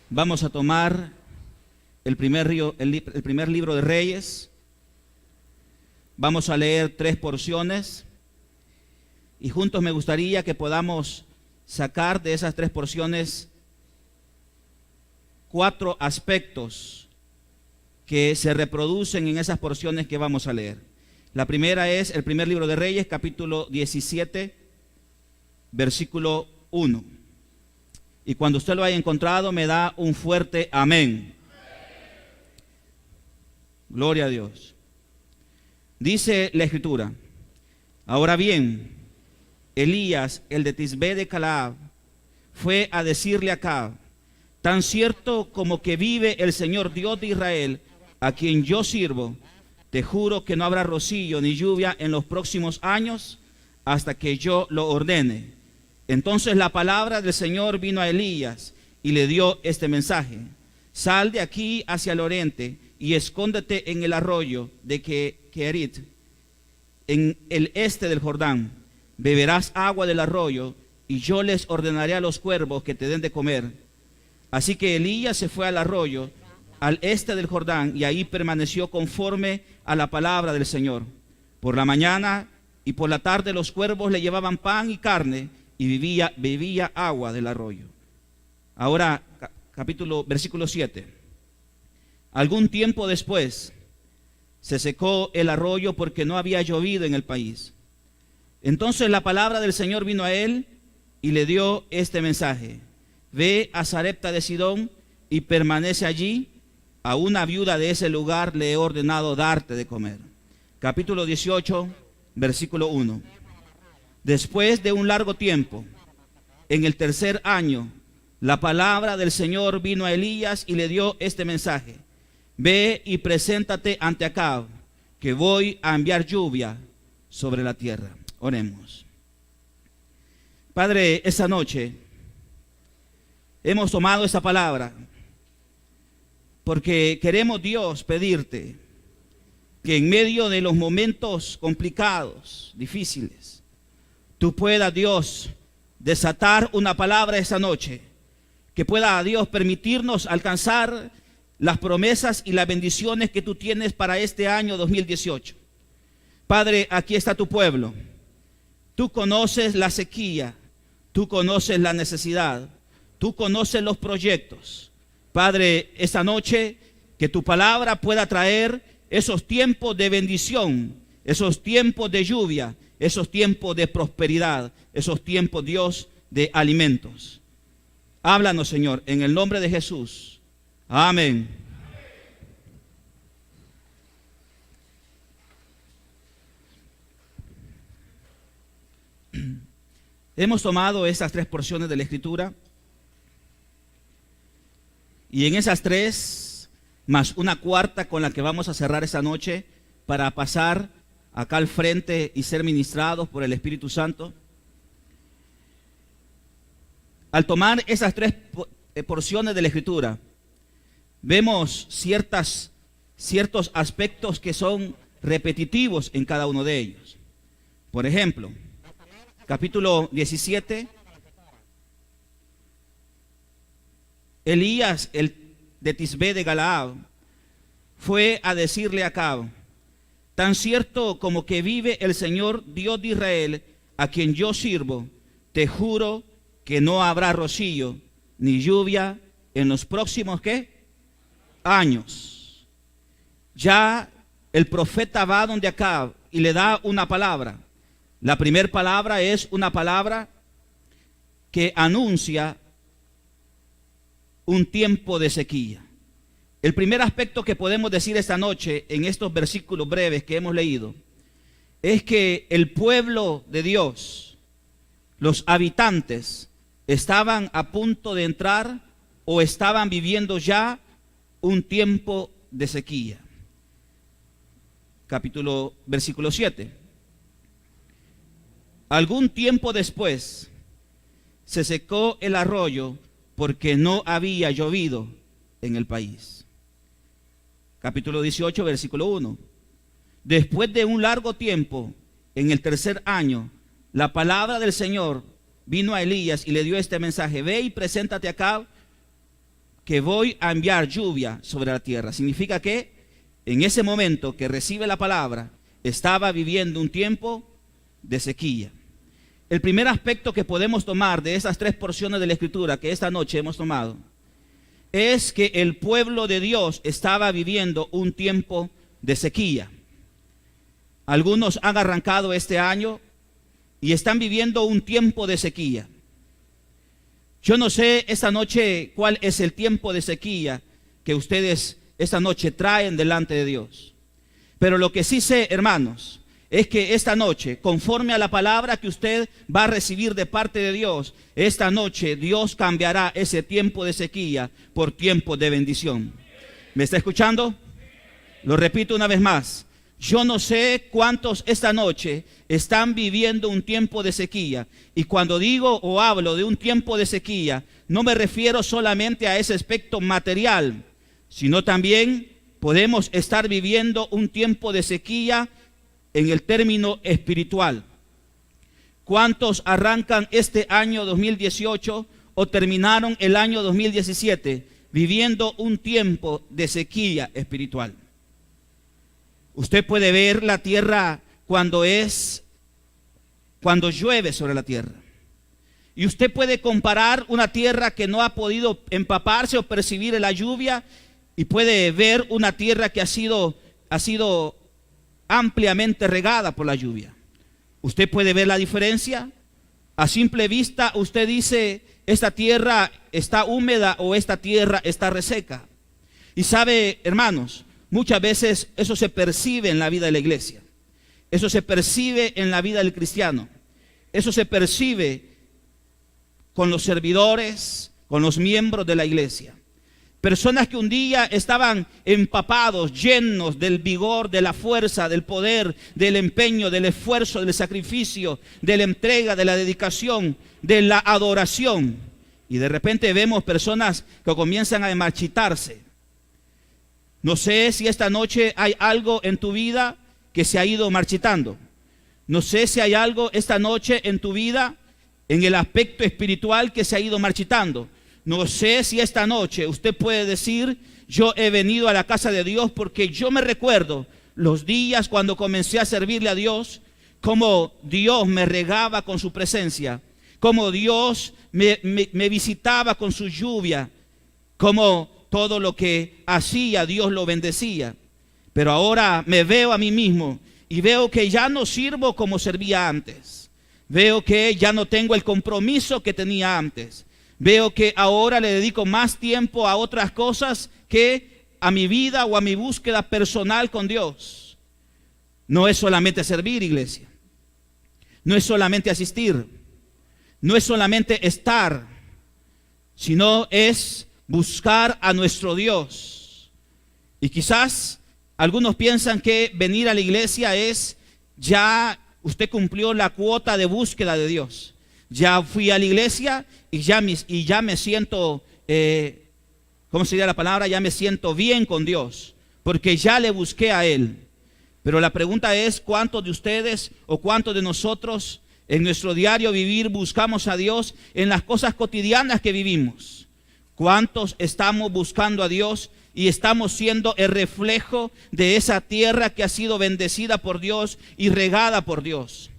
Vamos a tomar el primer libro de Reyes. Vamos a leer 3 porciones y juntos me gustaría que podamos sacar de esas 3 porciones 4 aspectos que se reproducen en esas porciones que vamos a leer. La primera es el primer libro de Reyes, capítulo 17, versículo 1. Y cuando usted lo haya encontrado, me da un fuerte amén. Gloria a Dios. Dice la Escritura: ahora bien, Elías, el de Tisbé de Calaab, fue a decirle a Acab: tan cierto como que vive el Señor Dios de Israel, a quien yo sirvo, te juro que no habrá rocío ni lluvia en los próximos años hasta que yo lo ordene. Entonces la palabra del Señor vino a Elías y le dio este mensaje: sal de aquí hacia el oriente y escóndete en el arroyo de Kerit, en el este del Jordán. Beberás agua del arroyo y yo les ordenaré a los cuervos que te den de comer. Así que Elías se fue al arroyo al este del Jordán y ahí permaneció conforme a la palabra del Señor. Por la mañana y por la tarde los cuervos le llevaban pan y carne y bebía agua del arroyo. Ahora, versículo 7. Algún tiempo después se secó el arroyo porque no había llovido en el país. Entonces la palabra del Señor vino a él y le dio este mensaje: ve a Sarepta de Sidón y permanece allí. A una viuda de ese lugar le he ordenado darte de comer. Capítulo 18, versículo 1. Después de un largo tiempo, en el tercer año, la palabra del Señor vino a Elías y le dio este mensaje: ve y preséntate ante Acab, que voy a enviar lluvia sobre la tierra. Oremos. Padre, esta noche hemos tomado esta palabra porque queremos, Dios, pedirte que en medio de los momentos complicados, difíciles, tú puedas, Dios, desatar una palabra esta noche, que pueda, Dios, permitirnos alcanzar las promesas y las bendiciones que tú tienes para este año 2018. Padre, aquí está tu pueblo. Tú conoces la sequía, tú conoces la necesidad, tú conoces los proyectos. Padre, esta noche que tu palabra pueda traer esos tiempos de bendición, esos tiempos de lluvia, esos tiempos de prosperidad, esos tiempos, Dios, de alimentos. Háblanos, Señor, en el nombre de Jesús. Amén. Hemos tomado esas 3 porciones de la Escritura y en esas 3, más una cuarta con la que vamos a cerrar esta noche para pasar acá al frente y ser ministrados por el Espíritu Santo. Al tomar esas 3 porciones de la Escritura, vemos ciertos aspectos que son repetitivos en cada uno de ellos. Por ejemplo, capítulo 17, Elías, el de Tisbé de Galaad, fue a decirle a Acab: tan cierto como que vive el Señor Dios de Israel, a quien yo sirvo, te juro que no habrá rocío ni lluvia en los próximos años. Ya el profeta va donde Acab y le da una palabra. La primera palabra es una palabra que anuncia un tiempo de sequía. El primer aspecto que podemos decir esta noche en estos versículos breves que hemos leído es que el pueblo de Dios, los habitantes, estaban a punto de entrar o estaban viviendo ya un tiempo de sequía. Versículo 7. Algún tiempo después se secó el arroyo porque no había llovido en el país. Capítulo 18, versículo 1. Después de un largo tiempo, en el tercer año, la palabra del Señor vino a Elías y le dio este mensaje: ve y preséntate acá que voy a enviar lluvia sobre la tierra. Significa que en ese momento que recibe la palabra, estaba viviendo un tiempo de sequía. El primer aspecto que podemos tomar de esas tres porciones de la Escritura que esta noche hemos tomado es que el pueblo de Dios estaba viviendo un tiempo de sequía. Algunos han arrancado este año y están viviendo un tiempo de sequía. Yo no sé esta noche cuál es el tiempo de sequía que ustedes esta noche traen delante de Dios. Pero lo que sí sé, hermanos, es que esta noche, conforme a la palabra que usted va a recibir de parte de Dios, esta noche Dios cambiará ese tiempo de sequía por tiempo de bendición. ¿Me está escuchando? Lo repito una vez más. Yo no sé cuántos esta noche están viviendo un tiempo de sequía. Y cuando digo o hablo de un tiempo de sequía, no me refiero solamente a ese aspecto material, sino también podemos estar viviendo un tiempo de sequía en el término espiritual. ¿Cuántos arrancan este año 2018 o terminaron el año 2017 viviendo un tiempo de sequía espiritual? Usted puede ver la tierra cuando llueve sobre la tierra. Y usted puede comparar una tierra que no ha podido empaparse o percibir la lluvia y puede ver una tierra que ha sido ampliamente regada por la lluvia. Usted puede ver la diferencia. A simple vista usted dice, esta tierra está húmeda o esta tierra está reseca. Y sabe, hermanos, muchas veces eso se percibe en la vida de la iglesia. Eso se percibe en la vida del cristiano. Eso se percibe con los servidores, con los miembros de la iglesia. Personas que un día estaban empapados, llenos del vigor, de la fuerza, del poder, del empeño, del esfuerzo, del sacrificio, de la entrega, de la dedicación, de la adoración. Y de repente vemos personas que comienzan a marchitarse. No sé si esta noche hay algo en tu vida que se ha ido marchitando. No sé si hay algo esta noche en tu vida, en el aspecto espiritual, que se ha ido marchitando. No sé si esta noche usted puede decir, yo he venido a la casa de Dios porque yo me recuerdo los días cuando comencé a servirle a Dios, cómo Dios me regaba con su presencia, cómo Dios me visitaba con su lluvia, cómo todo lo que hacía Dios lo bendecía. Pero ahora me veo a mí mismo y veo que ya no sirvo como servía antes. Veo que ya no tengo el compromiso que tenía antes. Veo que ahora le dedico más tiempo a otras cosas que a mi vida o a mi búsqueda personal con Dios. No es solamente servir, iglesia. No es solamente asistir. No es solamente estar, sino es buscar a nuestro Dios. Y quizás algunos piensan que venir a la iglesia es ya usted cumplió la cuota de búsqueda de Dios. Ya fui a la iglesia y ya me siento, ¿cómo sería la palabra? Ya me siento bien con Dios, porque ya le busqué a Él. Pero la pregunta es, ¿cuántos de ustedes o cuántos de nosotros en nuestro diario vivir buscamos a Dios en las cosas cotidianas que vivimos? ¿Cuántos estamos buscando a Dios y estamos siendo el reflejo de esa tierra que ha sido bendecida por Dios y regada por Dios?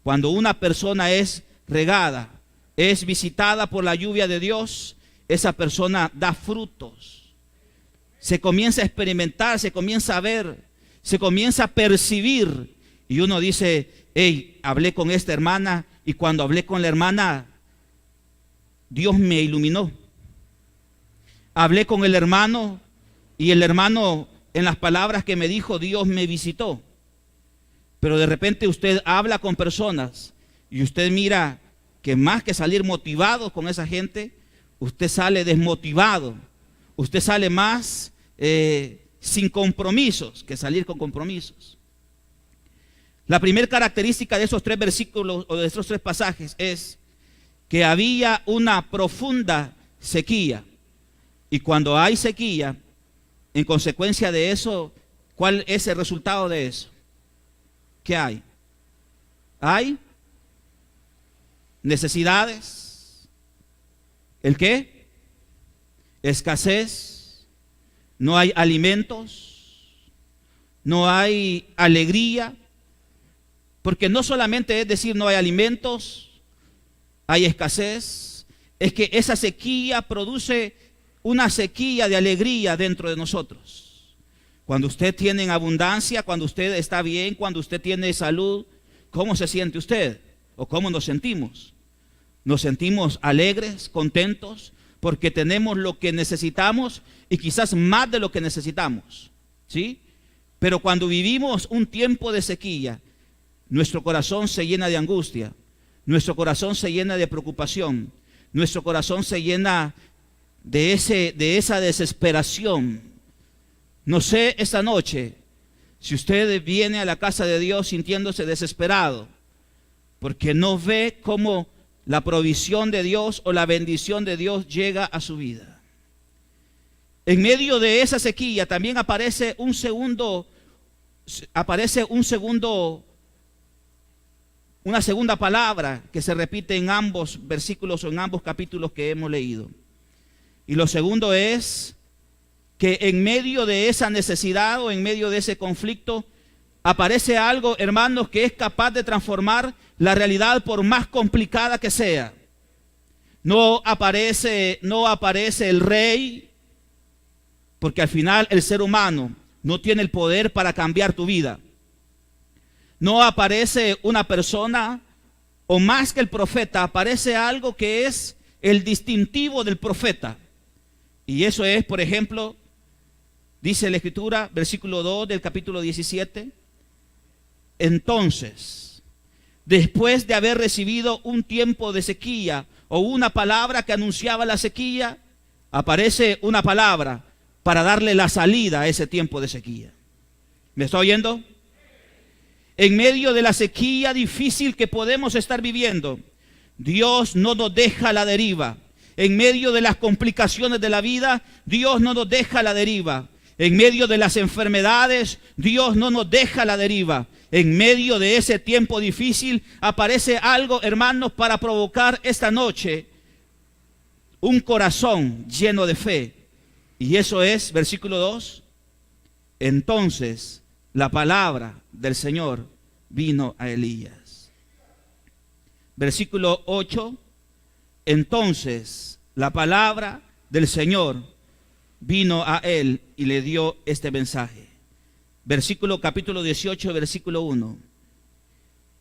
Cuando una persona es regada, es visitada por la lluvia de Dios, esa persona da frutos. Se comienza a experimentar, se comienza a ver, se comienza a percibir. Y uno dice, hey, hablé con esta hermana y cuando hablé con la hermana, Dios me iluminó. Hablé con el hermano y el hermano en las palabras que me dijo, Dios me visitó. Pero de repente usted habla con personas y usted mira que más que salir motivado con esa gente, usted sale desmotivado. Usted sale más sin compromisos que salir con compromisos. La primera característica de esos tres versículos o de esos tres pasajes es que había una profunda sequía. Y cuando hay sequía, en consecuencia de eso, ¿cuál es el resultado de eso? ¿Qué hay? Hay necesidades. ¿El qué? escasez, no hay alimentos, no hay alegría, porque no solamente es decir no hay alimentos, hay escasez, es que esa sequía produce una sequía de alegría dentro de nosotros. Cuando usted tiene en abundancia, cuando usted está bien, cuando usted tiene salud, ¿cómo se siente usted? ¿O cómo nos sentimos? Nos sentimos alegres, contentos, porque tenemos lo que necesitamos y quizás más de lo que necesitamos, ¿sí? Pero cuando vivimos un tiempo de sequía, nuestro corazón se llena de angustia, nuestro corazón se llena de preocupación, nuestro corazón se llena de esa desesperación. No sé esta noche si usted viene a la casa de Dios sintiéndose desesperado, porque no ve cómo la provisión de Dios o la bendición de Dios llega a su vida. En medio de esa sequía también aparece una segunda palabra que se repite en ambos versículos o en ambos capítulos que hemos leído. Y lo segundo es que en medio de esa necesidad o en medio de ese conflicto aparece algo, hermanos, que es capaz de transformar la realidad por más complicada que sea. No aparece el rey, porque al final el ser humano no tiene el poder para cambiar tu vida. No aparece una persona, o más que el profeta, aparece algo que es el distintivo del profeta. Y eso es, por ejemplo, dice la Escritura, versículo 2 del capítulo 17. Entonces, después de haber recibido un tiempo de sequía o una palabra que anunciaba la sequía, aparece una palabra para darle la salida a ese tiempo de sequía. ¿Me está oyendo? En medio de la sequía difícil que podemos estar viviendo, Dios no nos deja a la deriva. En medio de las complicaciones de la vida, Dios no nos deja a la deriva. En medio de las enfermedades, Dios no nos deja a la deriva. En medio de ese tiempo difícil, aparece algo, hermanos, para provocar esta noche un corazón lleno de fe. Y eso es, versículo 2, entonces la palabra del Señor vino a Elías. Versículo 8, entonces la palabra del Señor vino a él y le dio este mensaje. Capítulo 18, versículo 1.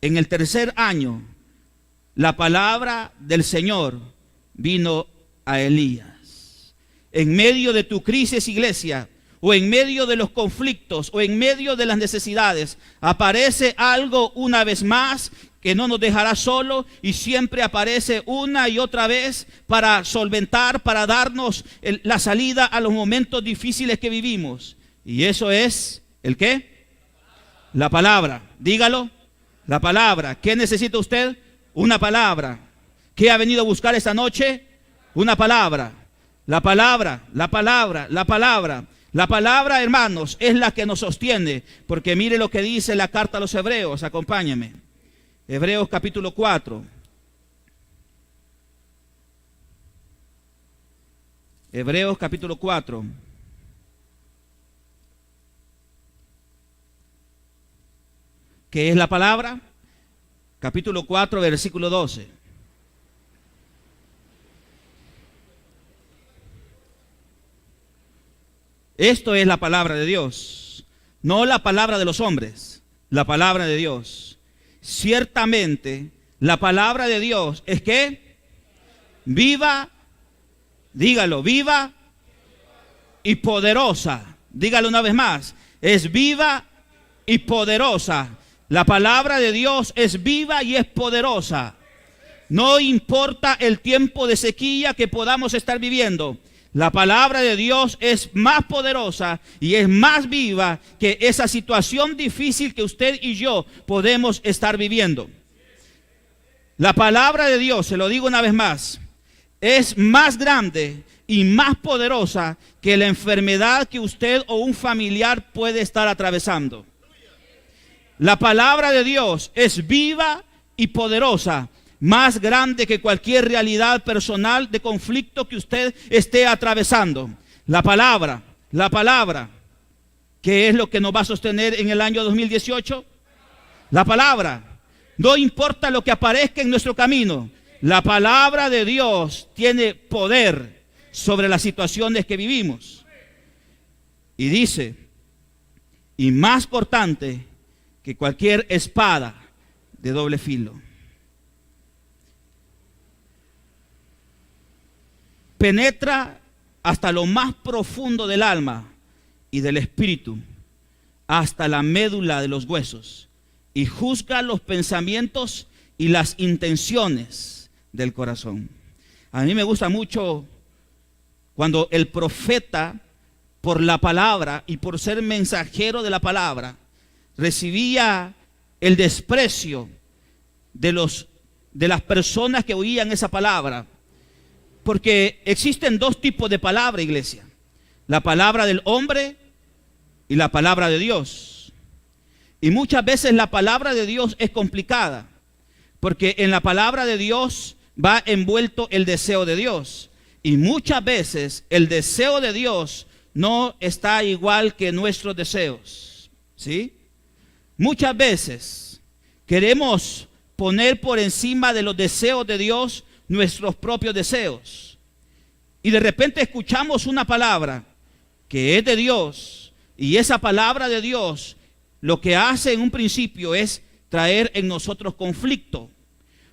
En el tercer año, la palabra del Señor vino a Elías. En medio de tu crisis, iglesia, o en medio de los conflictos, o en medio de las necesidades, aparece algo una vez más que no nos dejará solo y siempre aparece una y otra vez para solventar, para darnos la salida a los momentos difíciles que vivimos. Y eso es, ¿el qué? La palabra. Dígalo, la palabra. ¿Qué necesita usted? Una palabra. ¿Qué ha venido a buscar esta noche? Una palabra. La palabra, la palabra, la palabra. La palabra, hermanos, es la que nos sostiene, porque mire lo que dice la carta a los Hebreos, acompáñeme. Hebreos capítulo 4. Hebreos capítulo 4. ¿Qué es la palabra? Capítulo 4, versículo 12. Esto es la palabra de Dios, no la palabra de los hombres, la palabra de Dios. Ciertamente, la palabra de Dios es que viva, dígalo, viva y poderosa. Dígalo una vez más, es viva y poderosa. La palabra de Dios es viva y es poderosa. No importa el tiempo de sequía que podamos estar viviendo. La palabra de Dios es más poderosa y es más viva que esa situación difícil que usted y yo podemos estar viviendo. La palabra de Dios, se lo digo una vez más, es más grande y más poderosa que la enfermedad que usted o un familiar puede estar atravesando. La palabra de Dios es viva y poderosa. más grande que cualquier realidad personal de conflicto que usted esté atravesando. La palabra, ¿qué es lo que nos va a sostener en el año 2018? La palabra. No importa lo que aparezca en nuestro camino, la palabra de Dios tiene poder sobre las situaciones que vivimos. Y dice, y más cortante que cualquier espada de doble filo. Penetra hasta lo más profundo del alma y del espíritu, hasta la médula de los huesos, y juzga los pensamientos y las intenciones del corazón. A mí me gusta mucho cuando el profeta, por la palabra y por ser mensajero de la palabra, recibía el desprecio de las personas que oían esa palabra. Porque existen dos tipos de palabra, iglesia: la palabra del hombre y la palabra de Dios. Y muchas veces la palabra de Dios es complicada, porque en la palabra de Dios va envuelto el deseo de Dios. Y muchas veces el deseo de Dios no está igual que nuestros deseos, ¿sí? Muchas veces queremos poner por encima de los deseos de Dios nuestros propios deseos. Y de repente escuchamos una palabra que es de Dios, y esa palabra de Dios lo que hace en un principio es traer en nosotros conflicto,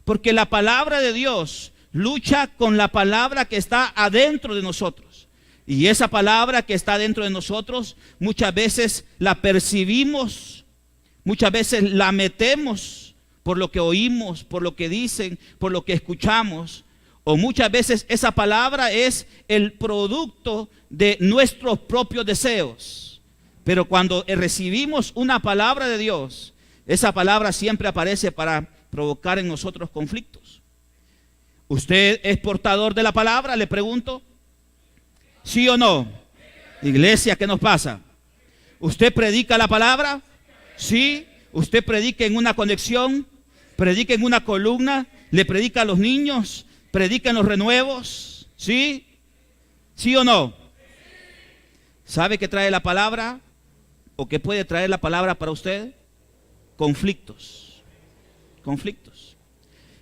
porque la palabra de Dios lucha con la palabra que está adentro de nosotros. Y esa palabra que está dentro de nosotros muchas veces la percibimos, muchas veces la metemos por lo que oímos, por lo que dicen, por lo que escuchamos. O muchas veces esa palabra es el producto de nuestros propios deseos. Pero cuando recibimos una palabra de Dios, esa palabra siempre aparece para provocar en nosotros conflictos. ¿Usted es portador de la palabra? Le pregunto. ¿Sí o no? Iglesia, ¿qué nos pasa? ¿Usted predica la palabra? ¿Sí? ¿Usted predica en una conexión? ¿Predica en una columna? ¿Le predica a los niños? ¿Predica en los renuevos? ¿Sí? ¿Sí o no? ¿Sabe qué trae la palabra? ¿O qué puede traer la palabra para usted? Conflictos. Conflictos.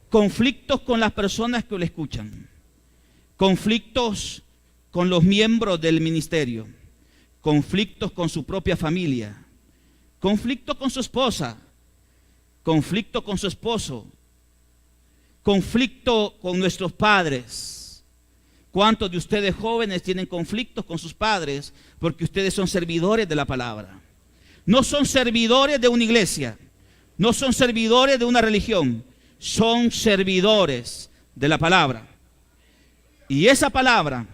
Conflictos con las personas que lo escuchan. Conflictos con los miembros del ministerio. Conflictos con su propia familia. Conflicto con su esposa. Conflicto con su esposo. Conflicto con nuestros padres. ¿Cuántos de ustedes jóvenes tienen conflictos con sus padres? Porque ustedes son servidores de la palabra. No son servidores de una iglesia. No son servidores de una religión. Son servidores de la palabra. Y esa palabra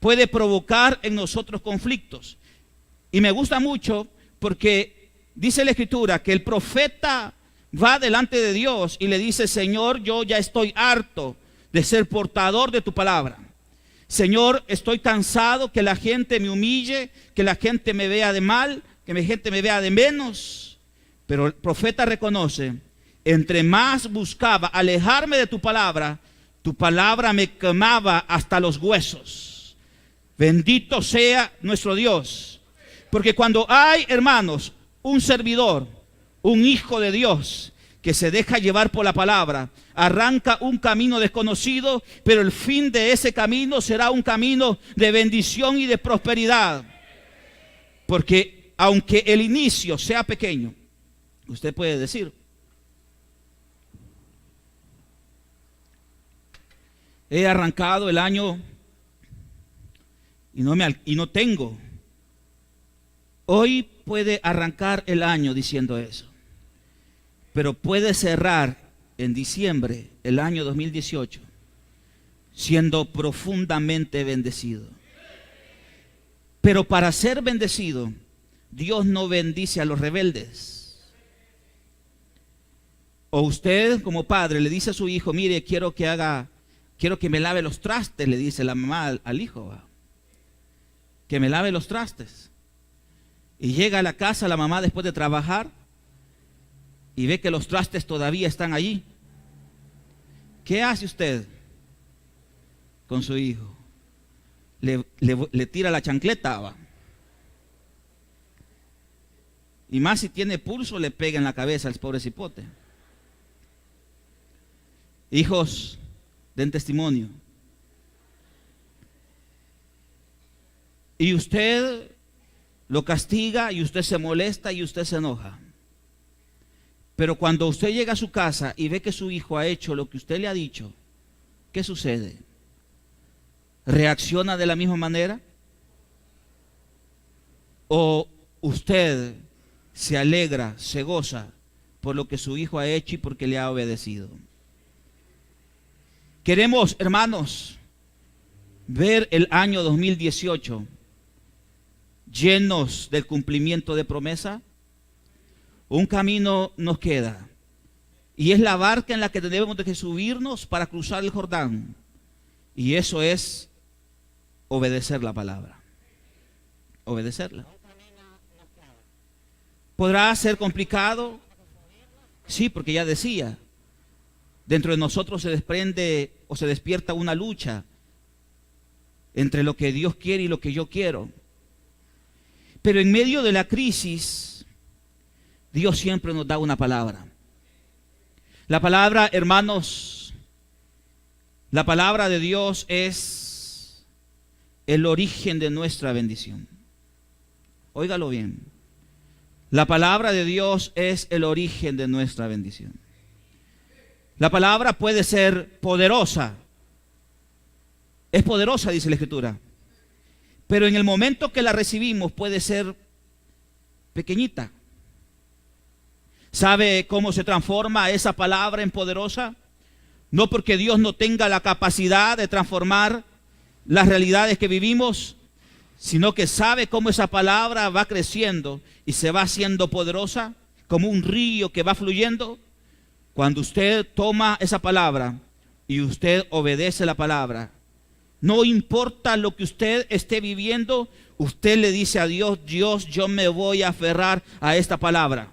puede provocar en nosotros conflictos. Y me gusta mucho porque dice la Escritura que el profeta va delante de Dios y le dice: Señor, yo ya estoy harto de ser portador de tu palabra. Señor, estoy cansado que la gente me humille, que la gente me vea de mal, que la gente me vea de menos. Pero el profeta reconoce: entre más buscaba alejarme de tu palabra me quemaba hasta los huesos. Bendito sea nuestro Dios. Porque cuando hay, hermanos, un servidor, un hijo de Dios que se deja llevar por la palabra, arranca un camino desconocido, pero el fin de ese camino será un camino de bendición y de prosperidad. Porque aunque el inicio sea pequeño, usted puede decir: he arrancado el año y no tengo. Hoy puede arrancar el año diciendo eso, pero puede cerrar en diciembre el año 2018 siendo profundamente bendecido. Pero para ser bendecido, Dios no bendice a los rebeldes. O usted como padre le dice a su hijo: mire, quiero que me lave los trastes, le dice la mamá al hijo, que me lave los trastes. Y llega a la casa la mamá después de trabajar y ve que los trastes todavía están allí. ¿Qué hace usted con su hijo? Le tira la chancleta, ¿va? Y más si tiene pulso, le pega en la cabeza al pobre cipote. Hijos, den testimonio. Y usted lo castiga y usted se molesta y usted se enoja. Pero cuando usted llega a su casa y ve que su hijo ha hecho lo que usted le ha dicho, ¿qué sucede? ¿Reacciona de la misma manera? ¿O usted se alegra, se goza por lo que su hijo ha hecho y porque le ha obedecido? Queremos, hermanos, ver el año 2018 llenos del cumplimiento de promesa. Un camino nos queda, y es la barca en la que debemos de subirnos para cruzar el Jordán, y eso es obedecer la palabra, obedecerla. ¿Podrá ser complicado? Sí, porque ya decía, dentro de nosotros se desprende o se despierta una lucha entre lo que Dios quiere y lo que yo quiero. Pero en medio de la crisis, Dios siempre nos da una palabra. La palabra, hermanos, la palabra de Dios es el origen de nuestra bendición. Óigalo bien. La palabra de Dios es el origen de nuestra bendición. La palabra puede ser poderosa. Es poderosa, dice la Escritura. Pero en el momento que la recibimos puede ser pequeñita. ¿Sabe cómo se transforma esa palabra en poderosa? No porque Dios no tenga la capacidad de transformar las realidades que vivimos, sino que sabe cómo esa palabra va creciendo y se va haciendo poderosa, como un río que va fluyendo. Cuando usted toma esa palabra y usted obedece la palabra, no importa lo que usted esté viviendo, usted le dice a Dios: Dios, yo me voy a aferrar a esta palabra.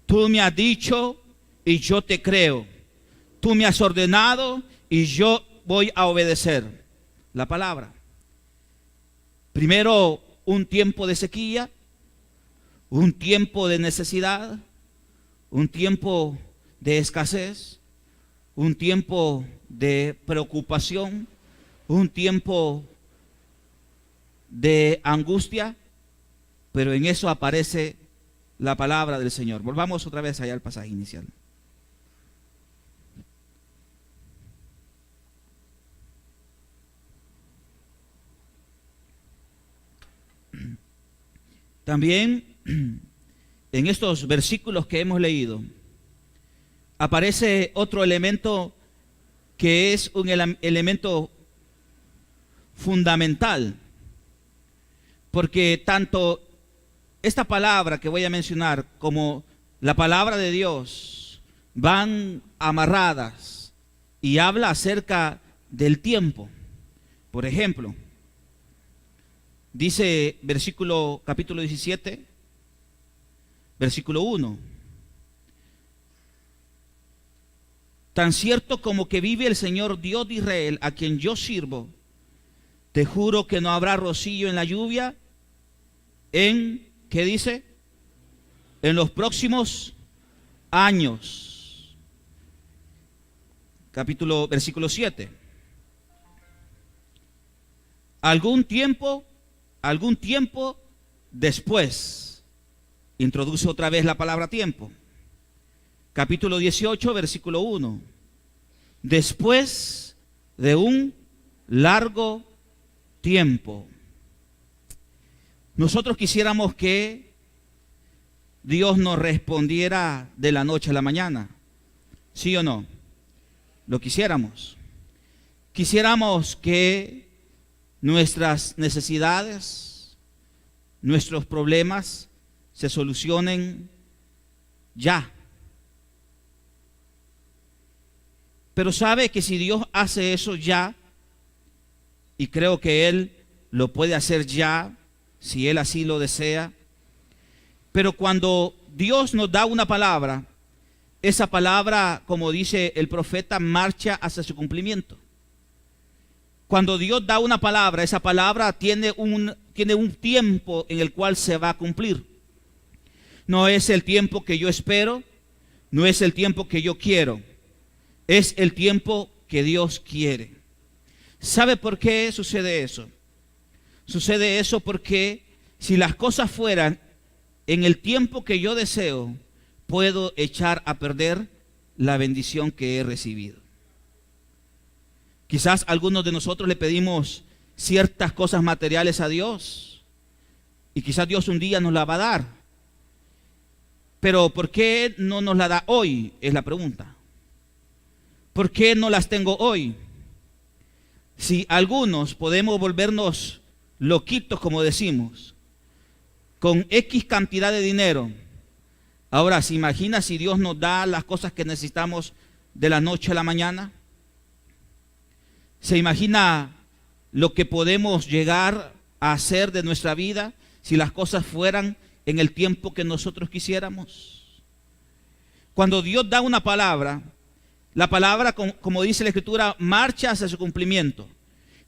Tú me has dicho y yo te creo. Tú me has ordenado y yo voy a obedecer la palabra. Primero, un tiempo de sequía, un tiempo de necesidad, un tiempo de escasez, un tiempo de preocupación, un tiempo de angustia, pero en eso aparece la palabra del Señor. Volvamos otra vez allá al pasaje inicial. También en estos versículos que hemos leído aparece otro elemento que es un elemento fundamental, porque tanto esta palabra que voy a mencionar como la palabra de Dios van amarradas y habla acerca del tiempo. Por ejemplo, dice capítulo 17, versículo 1: tan cierto como que vive el Señor Dios de Israel, a quien yo sirvo, te juro que no habrá rocío en la lluvia ¿qué dice? En los próximos años. Versículo 7. Algún tiempo después. Introduce otra vez la palabra tiempo. Capítulo 18, versículo 1. Después de un largo tiempo. Nosotros quisiéramos que Dios nos respondiera de la noche a la mañana. ¿Sí o no? Lo quisiéramos. Quisiéramos que nuestras necesidades, nuestros problemas se solucionen ya. Pero sabe que si Dios hace eso ya, y creo que Él lo puede hacer ya, si Él así lo desea, pero cuando Dios nos da una palabra, esa palabra, como dice el profeta, marcha hacia su cumplimiento. Cuando Dios da una palabra, esa palabra tiene un tiempo en el cual se va a cumplir. No es el tiempo que yo espero, no es el tiempo que yo quiero, es el tiempo que Dios quiere. ¿Sabe por qué sucede eso? Sucede eso porque si las cosas fueran en el tiempo que yo deseo, puedo echar a perder la bendición que he recibido. Quizás algunos de nosotros le pedimos ciertas cosas materiales a Dios y quizás Dios un día nos la va a dar. Pero ¿por qué no nos la da hoy? Es la pregunta. ¿Por qué no las tengo hoy? Si algunos podemos volvernos loquitos, como decimos, con X cantidad de dinero. Ahora, ¿se imagina si Dios nos da las cosas que necesitamos de la noche a la mañana? ¿Se imagina lo que podemos llegar a hacer de nuestra vida si las cosas fueran en el tiempo que nosotros quisiéramos? Cuando Dios da una palabra, la palabra, como dice la Escritura, marcha hacia su cumplimiento.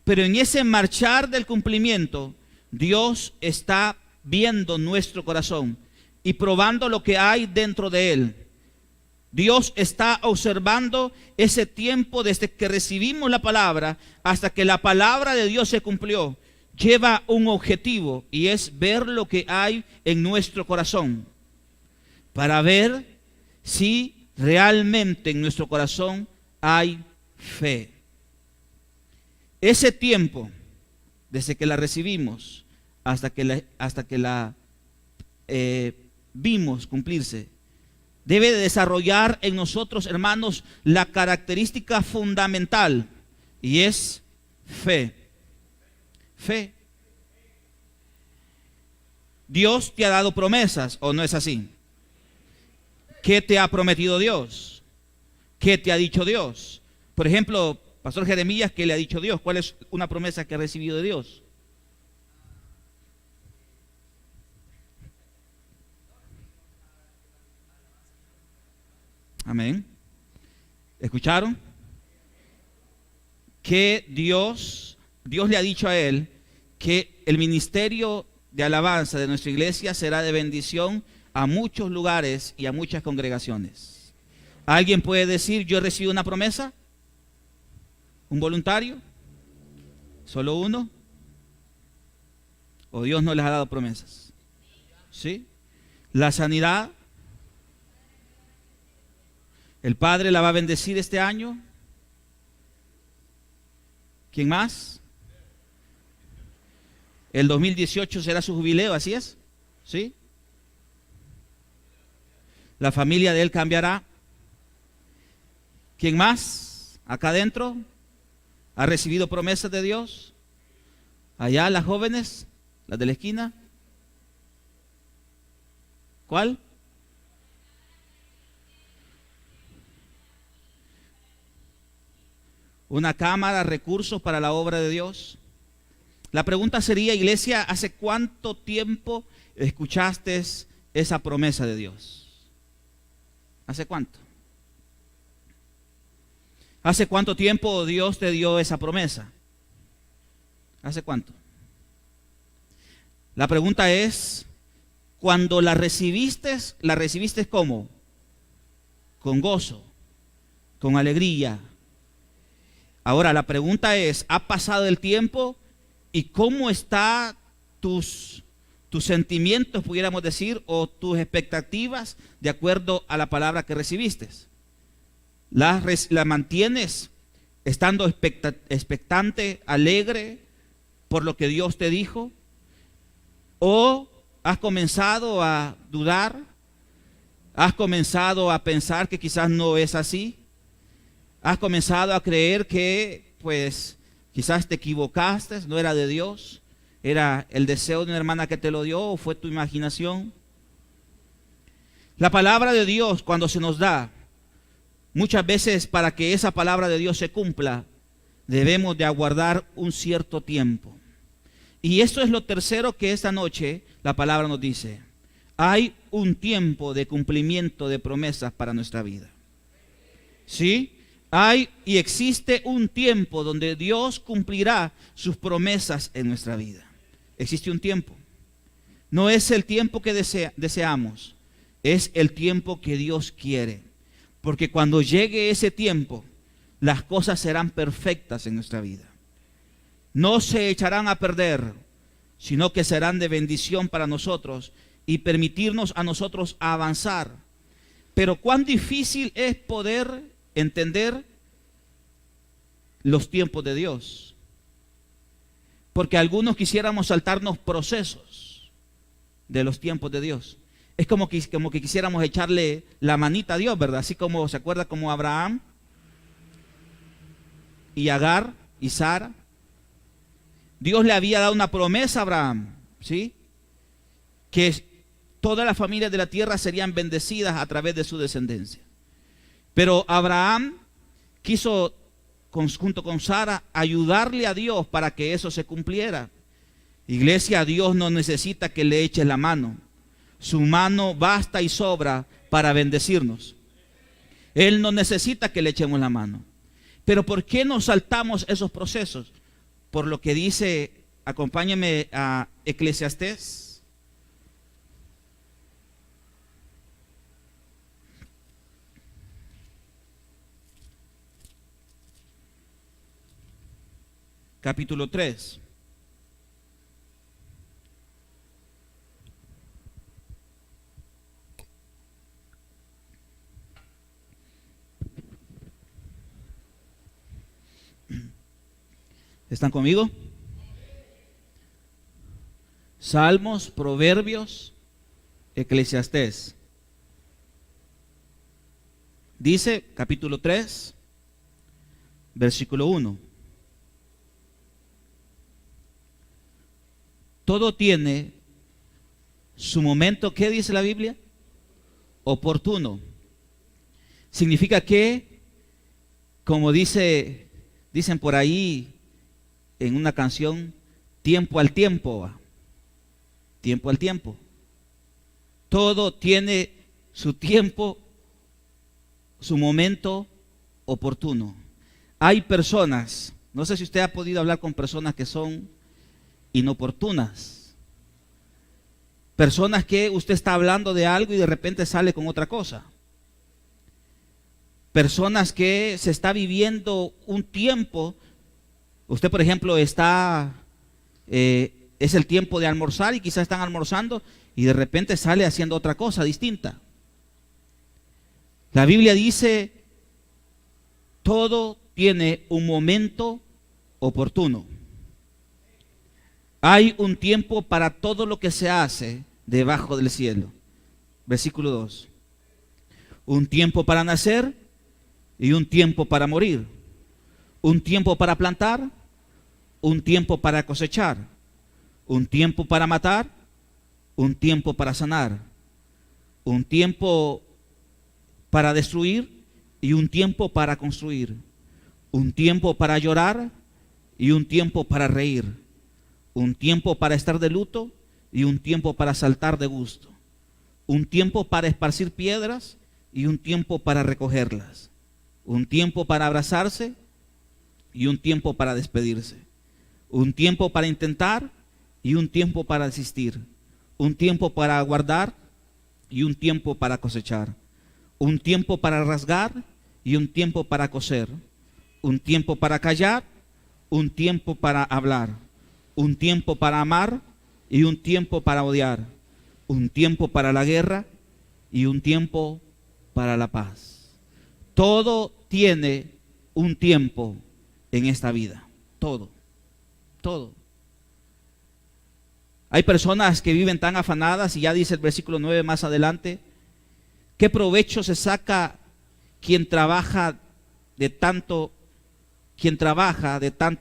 Pero en ese marchar del cumplimiento, Dios está viendo nuestro corazón y probando lo que hay dentro de él. Dios está observando ese tiempo desde que recibimos la palabra hasta que la palabra de Dios se cumplió. Lleva un objetivo y es ver lo que hay en nuestro corazón, para ver si realmente en nuestro corazón hay fe. Ese tiempo, desde que la recibimos hasta que la vimos cumplirse, debe de desarrollar en nosotros, hermanos, la característica fundamental, y es fe. Fe. Dios te ha dado promesas, ¿o no es así? ¿Qué te ha prometido Dios? ¿Qué te ha dicho Dios? Por ejemplo, Pastor Jeremías, ¿qué le ha dicho Dios? ¿Cuál es una promesa que ha recibido de Dios? Amén. ¿Escucharon? Que Dios le ha dicho a él que el ministerio de alabanza de nuestra iglesia será de bendición a muchos lugares y a muchas congregaciones. ¿Alguien puede decir, yo he recibido una promesa? ¿Un voluntario? ¿Solo uno? ¿O Dios no les ha dado promesas? ¿Sí? La sanidad, el Padre la va a bendecir este año. ¿Quién más? El 2018 será su jubileo, ¿así es? ¿Sí? La familia de él cambiará. ¿Quién más? Acá adentro ha recibido promesas de Dios. Allá las jóvenes, las de la esquina. ¿Cuál? Una cámara, recursos para la obra de Dios. La pregunta sería, iglesia, ¿hace cuánto tiempo escuchaste esa promesa de Dios? ¿Hace cuánto? ¿Hace cuánto tiempo Dios te dio esa promesa? ¿Hace cuánto? La pregunta es, cuando la recibiste ¿cómo? Con gozo, con alegría. Ahora la pregunta es, ¿ha pasado el tiempo? ¿Y cómo están tus sentimientos, pudiéramos decir, o tus expectativas de acuerdo a la palabra que recibiste? ¿La mantienes estando expectante, alegre por lo que Dios te dijo? ¿O has comenzado a dudar? ¿Has comenzado a pensar que quizás no es así? ¿Has comenzado a creer que, pues, quizás te equivocaste, no era de Dios, era el deseo de una hermana que te lo dio o fue tu imaginación? La palabra de Dios, cuando se nos da, muchas veces para que esa palabra de Dios se cumpla, debemos de aguardar un cierto tiempo. Y esto es lo tercero que esta noche la palabra nos dice. Hay un tiempo de cumplimiento de promesas para nuestra vida. ¿Sí? Hay y existe un tiempo donde Dios cumplirá sus promesas en nuestra vida. Existe un tiempo. No es el tiempo que deseamos, es el tiempo que Dios quiere. Porque cuando llegue ese tiempo, las cosas serán perfectas en nuestra vida. No se echarán a perder, sino que serán de bendición para nosotros y permitirnos a nosotros avanzar. Pero cuán difícil es poder entender los tiempos de Dios. Porque algunos quisiéramos saltarnos procesos de los tiempos de Dios. Es como que quisiéramos echarle la manita a Dios, ¿verdad? Así como, ¿se acuerda? Como Abraham y Agar y Sara. Dios le había dado una promesa a Abraham, ¿sí? Que todas las familias de la tierra serían bendecidas a través de su descendencia. Pero Abraham quiso, junto con Sara, ayudarle a Dios para que eso se cumpliera. Iglesia, Dios no necesita que le eches la mano. Su mano basta y sobra para bendecirnos. Él no necesita que le echemos la mano. Pero ¿por qué nos saltamos esos procesos? Por lo que dice, acompáñame a Eclesiastés. Capítulo 3. ¿Están conmigo? Salmos, Proverbios, Eclesiastés. Dice, capítulo 3, versículo 1. Todo tiene su momento, ¿qué dice la Biblia? Oportuno. Significa que, como dicen por ahí en una canción, tiempo al tiempo. Tiempo al tiempo. Todo tiene su tiempo, su momento oportuno. Hay personas, no sé si usted ha podido hablar con personas que son inoportunas. Personas que usted está hablando de algo y de repente sale con otra cosa. Personas que se está viviendo un tiempo. Usted, por ejemplo, es el tiempo de almorzar y quizás están almorzando y de repente sale haciendo otra cosa distinta. La Biblia dice, todo tiene un momento oportuno. Hay un tiempo para todo lo que se hace debajo del cielo. Versículo 2. Un tiempo para nacer y un tiempo para morir. Un tiempo para plantar, un tiempo para cosechar. Un tiempo para matar, un tiempo para sanar. Un tiempo para destruir y un tiempo para construir. Un tiempo para llorar y un tiempo para reír. Un tiempo para estar de luto y un tiempo para saltar de gusto. Un tiempo para esparcir piedras y un tiempo para recogerlas. Un tiempo para abrazarse y un tiempo para despedirse. Un tiempo para intentar y un tiempo para desistir. Un tiempo para guardar y un tiempo para cosechar. Un tiempo para rasgar y un tiempo para coser. Un tiempo para callar, un tiempo para hablar. Un tiempo para amar y un tiempo para odiar. Un tiempo para la guerra y un tiempo para la paz. Todo tiene un tiempo en esta vida. Todo. Todo. Hay personas que viven tan afanadas, y ya dice el versículo 9 más adelante, ¿qué provecho se saca quien trabaja de tanto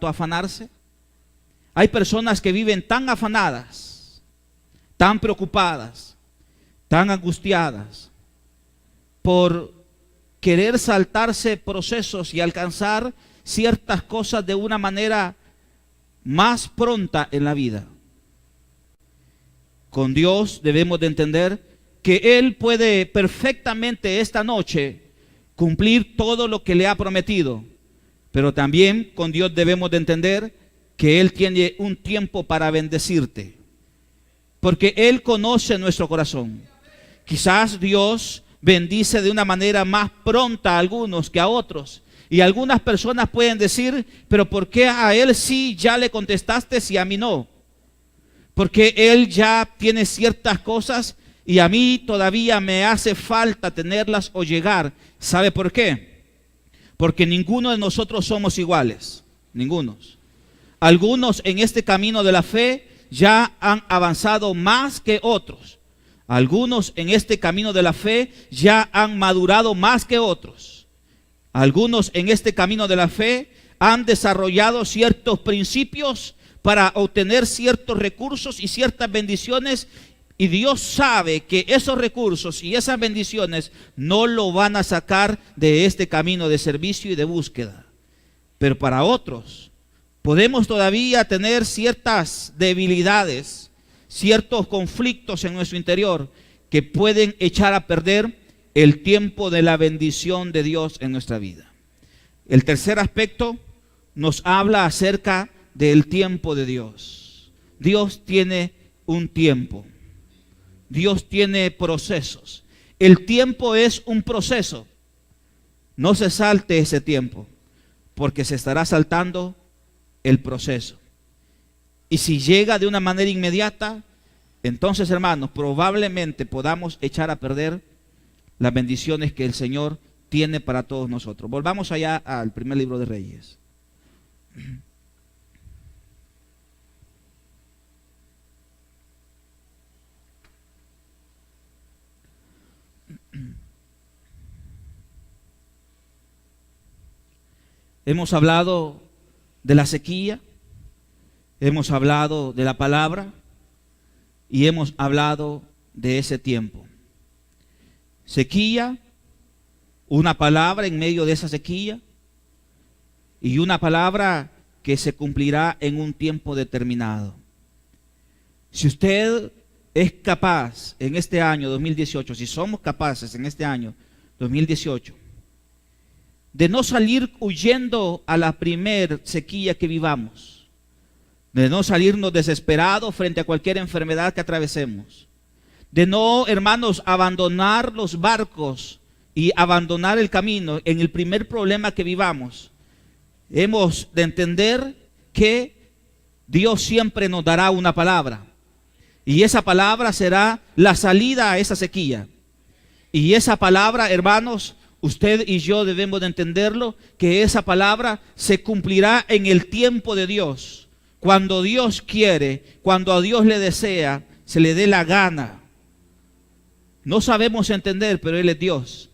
afanarse? Hay personas que viven tan afanadas, tan preocupadas, tan angustiadas por querer saltarse procesos y alcanzar ciertas cosas de una manera más pronta en la vida. Con Dios debemos de entender que Él puede perfectamente esta noche cumplir todo lo que le ha prometido. Pero también con Dios debemos de entender que Él tiene un tiempo para bendecirte, porque Él conoce nuestro corazón. Quizás Dios bendice de una manera más pronta a algunos que a otros. Y algunas personas pueden decir, pero ¿por qué a Él sí ya le contestaste y a mí no? Porque Él ya tiene ciertas cosas y a mí todavía me hace falta tenerlas o llegar. ¿Sabe por qué? Porque ninguno de nosotros somos iguales, ningunos. Algunos en este camino de la fe ya han avanzado más que otros. Algunos en este camino de la fe ya han madurado más que otros. Algunos en este camino de la fe han desarrollado ciertos principios para obtener ciertos recursos y ciertas bendiciones. Y Dios sabe que esos recursos y esas bendiciones no lo van a sacar de este camino de servicio y de búsqueda. Pero para otros podemos todavía tener ciertas debilidades, ciertos conflictos en nuestro interior que pueden echar a perder el tiempo de la bendición de Dios en nuestra vida. El tercer aspecto nos habla acerca del tiempo de Dios. Dios tiene un tiempo. Dios tiene procesos. El tiempo es un proceso. No se salte ese tiempo, porque se estará saltando el proceso. Y si llega de una manera inmediata, entonces, hermanos, probablemente podamos echar a perder las bendiciones que el Señor tiene para todos nosotros. Volvamos allá al primer libro de Reyes. Hemos hablado de la sequía, hemos hablado de la palabra y hemos hablado de ese tiempo. Sequía, una palabra en medio de esa sequía y una palabra que se cumplirá en un tiempo determinado. Si usted es capaz en este año 2018, si somos capaces en este año 2018, de no salir huyendo a la primer sequía que vivamos, de no salirnos desesperados frente a cualquier enfermedad que atravesemos, de no, hermanos, abandonar los barcos y abandonar el camino en el primer problema que vivamos, hemos de entender que Dios siempre nos dará una palabra, y esa palabra será la salida a esa sequía. Y esa palabra, hermanos, usted y yo debemos de entenderlo, que esa palabra se cumplirá en el tiempo de Dios. Cuando Dios quiere, cuando a Dios le desea, se le dé la gana. No sabemos entender, pero Él es Dios.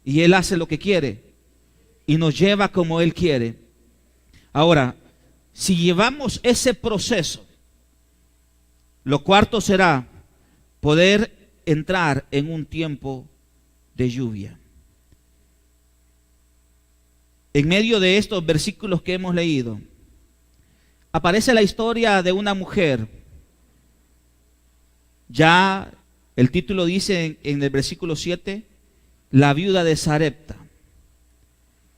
Y Él hace lo que quiere. Y nos lleva como Él quiere. Ahora, si llevamos ese proceso, lo cuarto será poder entrar en un tiempo de lluvia. En medio de estos versículos que hemos leído, aparece la historia de una mujer. Ya el título dice en el versículo 7, la viuda de Sarepta.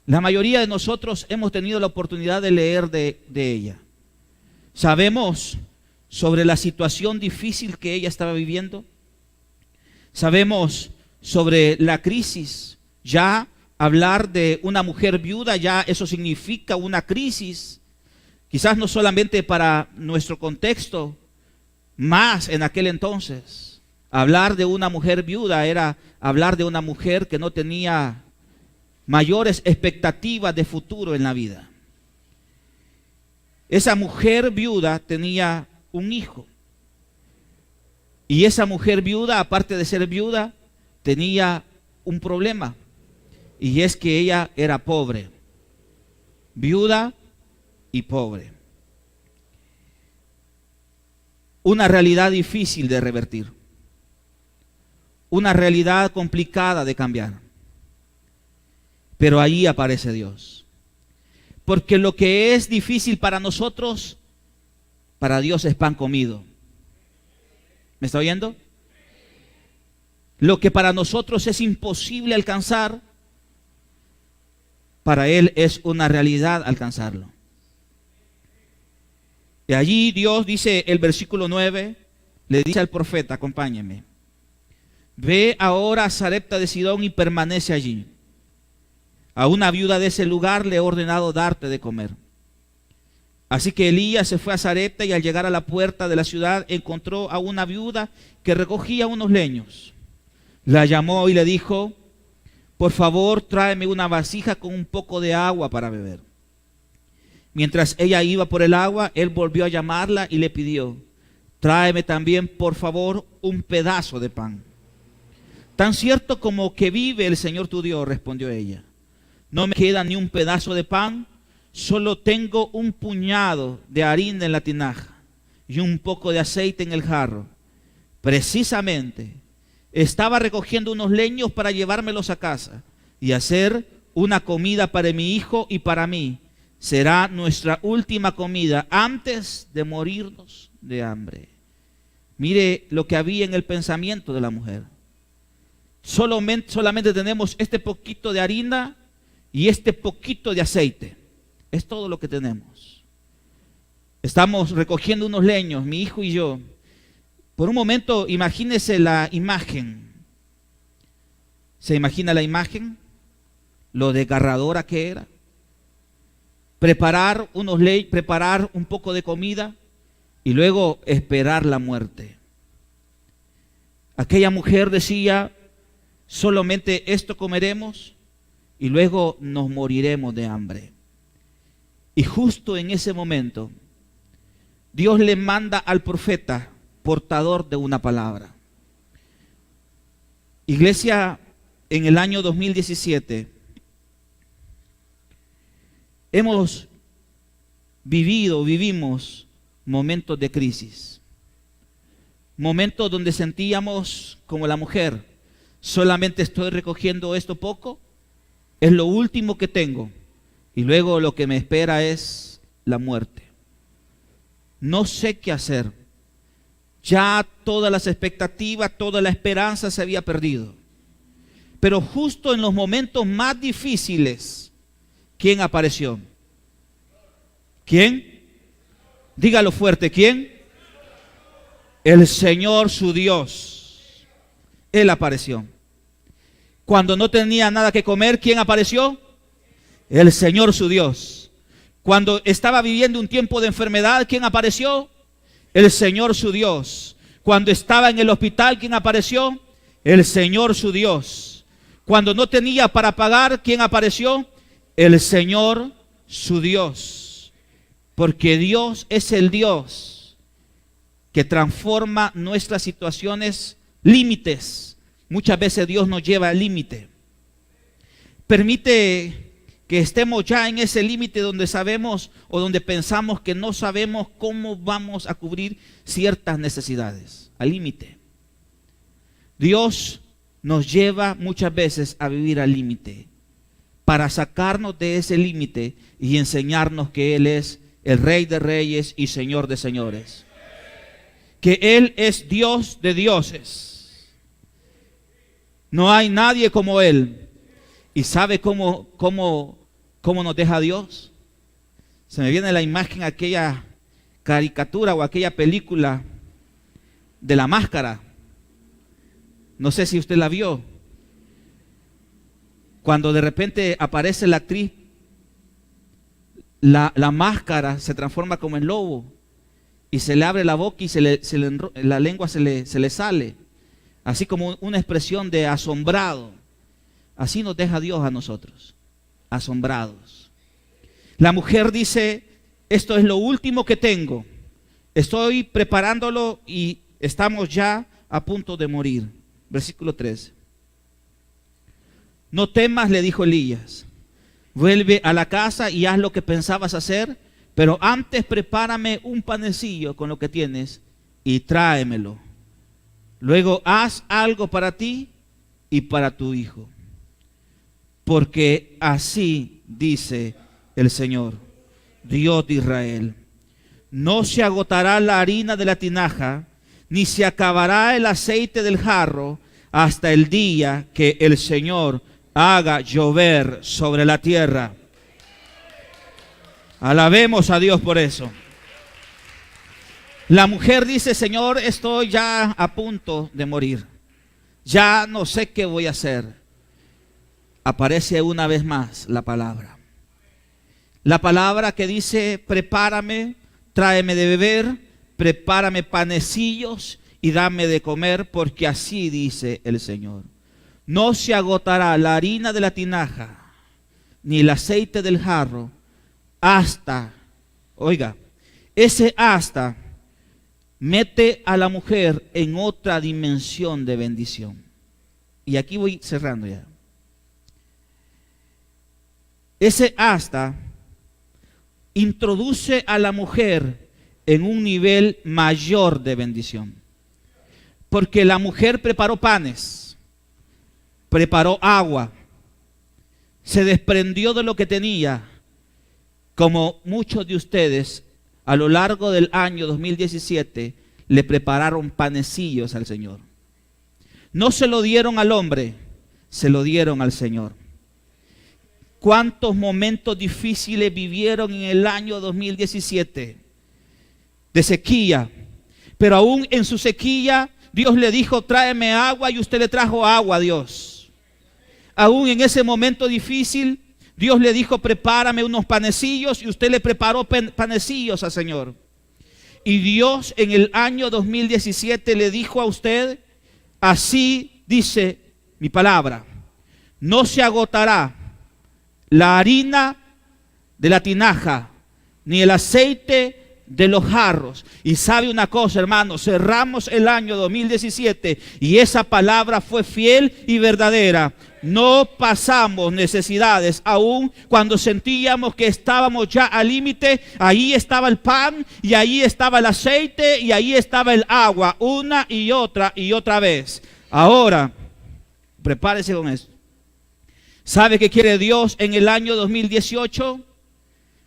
La mayoría de nosotros hemos tenido la oportunidad de leer de ella. Sabemos sobre la situación difícil que ella estaba viviendo. Sabemos sobre la crisis. Ya hablar de una mujer viuda, ya eso significa una crisis. Quizás no solamente para nuestro contexto, más en aquel entonces. Hablar de una mujer viuda era hablar de una mujer que no tenía mayores expectativas de futuro en la vida. Esa mujer viuda tenía un hijo. Y esa mujer viuda, aparte de ser viuda, tenía un problema. Y es que ella era pobre. Viuda y pobre. Una realidad difícil de revertir. Una realidad complicada de cambiar. Pero ahí aparece Dios. Porque lo que es difícil para nosotros, para Dios es pan comido. ¿Me está oyendo? Lo que para nosotros es imposible alcanzar, para Él es una realidad alcanzarlo. Y allí Dios dice, el versículo 9, le dice al profeta, acompáñeme: ve ahora a Sarepta de Sidón y permanece allí. A una viuda de ese lugar le he ordenado darte de comer. Así que Elías se fue a Sarepta y al llegar a la puerta de la ciudad encontró a una viuda que recogía unos leños. La llamó y le dijo: por favor, tráeme una vasija con un poco de agua para beber. Mientras ella iba por el agua, él volvió a llamarla y le pidió: tráeme también, por favor, un pedazo de pan. Tan cierto como que vive el Señor tu Dios, respondió ella, no me queda ni un pedazo de pan, solo tengo un puñado de harina en la tinaja y un poco de aceite en el jarro. Precisamente estaba recogiendo unos leños para llevármelos a casa y hacer una comida para mi hijo y para mí. Será nuestra última comida antes de morirnos de hambre. Mire lo que había en el pensamiento de la mujer. Solamente tenemos este poquito de harina y este poquito de aceite. Es todo lo que tenemos. Estamos recogiendo unos leños, mi hijo y yo. Por un momento, imagínese la imagen. ¿Se imagina la imagen? Lo desgarradora que era. Preparar un poco de comida y luego esperar la muerte. Aquella mujer decía: solamente esto comeremos y luego nos moriremos de hambre. Y justo en ese momento, Dios le manda al profeta portador de una palabra. Iglesia, en el año 2017 vivimos momentos de crisis. Momentos donde sentíamos como la mujer: solamente estoy recogiendo esto poco, es lo último que tengo, y luego lo que me espera es la muerte. No sé qué hacer. Ya todas las expectativas, toda la esperanza se había perdido. Pero justo en los momentos más difíciles, ¿quién apareció? ¿Quién? Dígalo fuerte, ¿quién? El Señor su Dios. Él apareció. Cuando no tenía nada que comer, ¿quién apareció? El Señor su Dios. Cuando estaba viviendo un tiempo de enfermedad, ¿quién apareció? El Señor su Dios. Cuando estaba en el hospital, ¿quién apareció? El Señor su Dios. Cuando no tenía para pagar, ¿quién apareció? El Señor su Dios. Porque Dios es el Dios que transforma nuestras situaciones, límites. Muchas veces Dios nos lleva al límite. Permite que estemos ya en ese límite donde sabemos o donde pensamos que no sabemos cómo vamos a cubrir ciertas necesidades. Al límite. Dios nos lleva muchas veces a vivir al límite para sacarnos de ese límite y enseñarnos que Él es el Rey de Reyes y Señor de Señores. Que Él es Dios de dioses. No hay nadie como Él. ¿Y sabe cómo nos deja Dios? Se me viene a la imagen aquella caricatura o aquella película de La Máscara. No sé si usted la vio. Cuando de repente aparece la actriz, la máscara se transforma como en lobo y se le abre la boca y la lengua se le sale, así como una expresión de asombrado. Así nos deja Dios a nosotros, asombrados. La mujer dice: esto es lo último que tengo, estoy preparándolo y estamos ya a punto de morir. Versículo 13. No temas, le dijo Elías, vuelve a la casa y haz lo que pensabas hacer, pero antes prepárame un panecillo con lo que tienes y tráemelo. Luego haz algo para ti y para tu hijo. Porque así dice el Señor, Dios de Israel: no se agotará la harina de la tinaja, ni se acabará el aceite del jarro, hasta el día que el Señor haga llover sobre la tierra. Alabemos a Dios por eso. La mujer dice: Señor, estoy ya a punto de morir. Ya no sé qué voy a hacer. Aparece una vez más la palabra. La palabra que dice: prepárame, tráeme de beber, prepárame panecillos y dame de comer, porque así dice el Señor. No se agotará la harina de la tinaja, ni el aceite del jarro, hasta, oiga, ese hasta mete a la mujer en otra dimensión de bendición. Y aquí voy cerrando ya. Ese hasta introduce a la mujer en un nivel mayor de bendición. Porque la mujer preparó panes, preparó agua, se desprendió de lo que tenía, como muchos de ustedes a lo largo del año 2017 le prepararon panecillos al Señor. No se lo dieron al hombre, se lo dieron al Señor. ¿Cuántos momentos difíciles vivieron en el año 2017? De sequía. Pero aún en su sequía, Dios le dijo: tráeme agua, y usted le trajo agua a Dios. Aún en ese momento difícil, Dios le dijo: prepárame unos panecillos, y usted le preparó panecillos al Señor. Y Dios en el año 2017 le dijo a usted: así dice mi palabra, no se agotará la harina de la tinaja, ni el aceite de los jarros. Y sabe una cosa, hermano, cerramos el año 2017 y esa palabra fue fiel y verdadera. No pasamos necesidades, aún cuando sentíamos que estábamos ya al límite. Ahí estaba el pan, y ahí estaba el aceite, y ahí estaba el agua, una y otra vez. Ahora, prepárese con esto. ¿Sabe qué quiere Dios en el año 2018?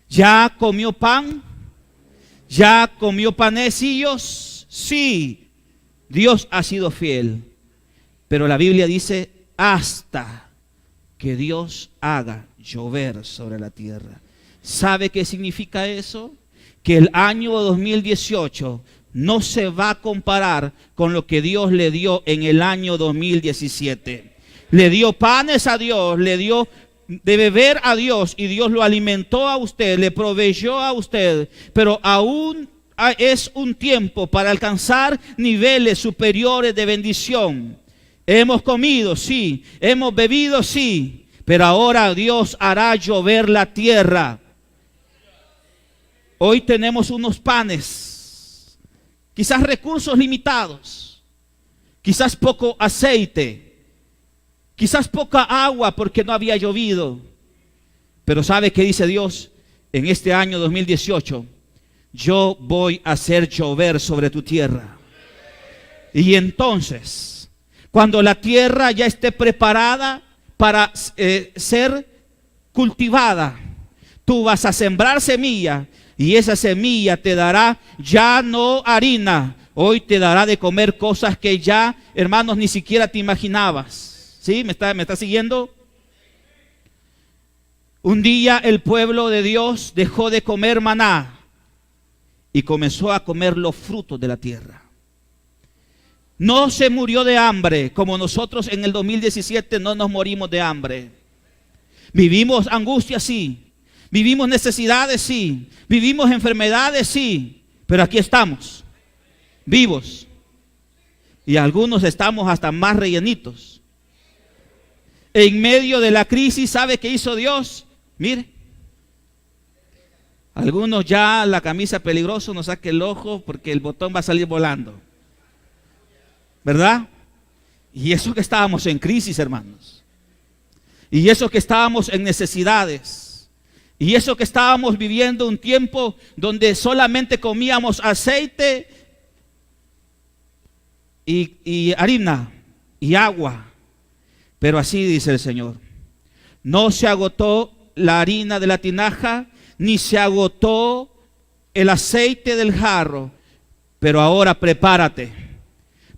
¿Ya comió pan? ¿Ya comió panecillos? Sí, Dios ha sido fiel. Pero la Biblia dice: hasta que Dios haga llover sobre la tierra. ¿Sabe qué significa eso? Que el año 2018 no se va a comparar con lo que Dios le dio en el año 2017. Le dio panes a Dios, le dio de beber a Dios, y Dios lo alimentó a usted, le proveyó a usted. Pero aún es un tiempo para alcanzar niveles superiores de bendición. Hemos comido, sí. Hemos bebido, sí. Pero ahora Dios hará llover la tierra. Hoy tenemos unos panes, quizás recursos limitados, quizás poco aceite, quizás poca agua porque no había llovido. Pero ¿sabe qué dice Dios? En este año 2018, yo voy a hacer llover sobre tu tierra. Y entonces, cuando la tierra ya esté preparada para ser cultivada, tú vas a sembrar semilla, y esa semilla te dará ya no harina, hoy te dará de comer cosas que ya, hermanos, ni siquiera te imaginabas. ¿Sí? ¿Me está siguiendo? Un día el pueblo de Dios dejó de comer maná y comenzó a comer los frutos de la tierra. No se murió de hambre como nosotros en el 2017 no nos morimos de hambre. Vivimos angustia, sí. Vivimos necesidades, sí. Vivimos enfermedades, sí. Pero aquí estamos, vivos. Y algunos estamos hasta más rellenitos. En medio de la crisis, ¿sabe qué hizo Dios? Mire, algunos ya la camisa peligroso, no saque el ojo porque el botón va a salir volando, ¿verdad? Y eso que estábamos en crisis, hermanos, y eso que estábamos en necesidades, y eso que estábamos viviendo un tiempo donde solamente comíamos aceite y harina y agua. Pero así dice el Señor: no se agotó la harina de la tinaja, ni se agotó el aceite del jarro. Pero ahora prepárate,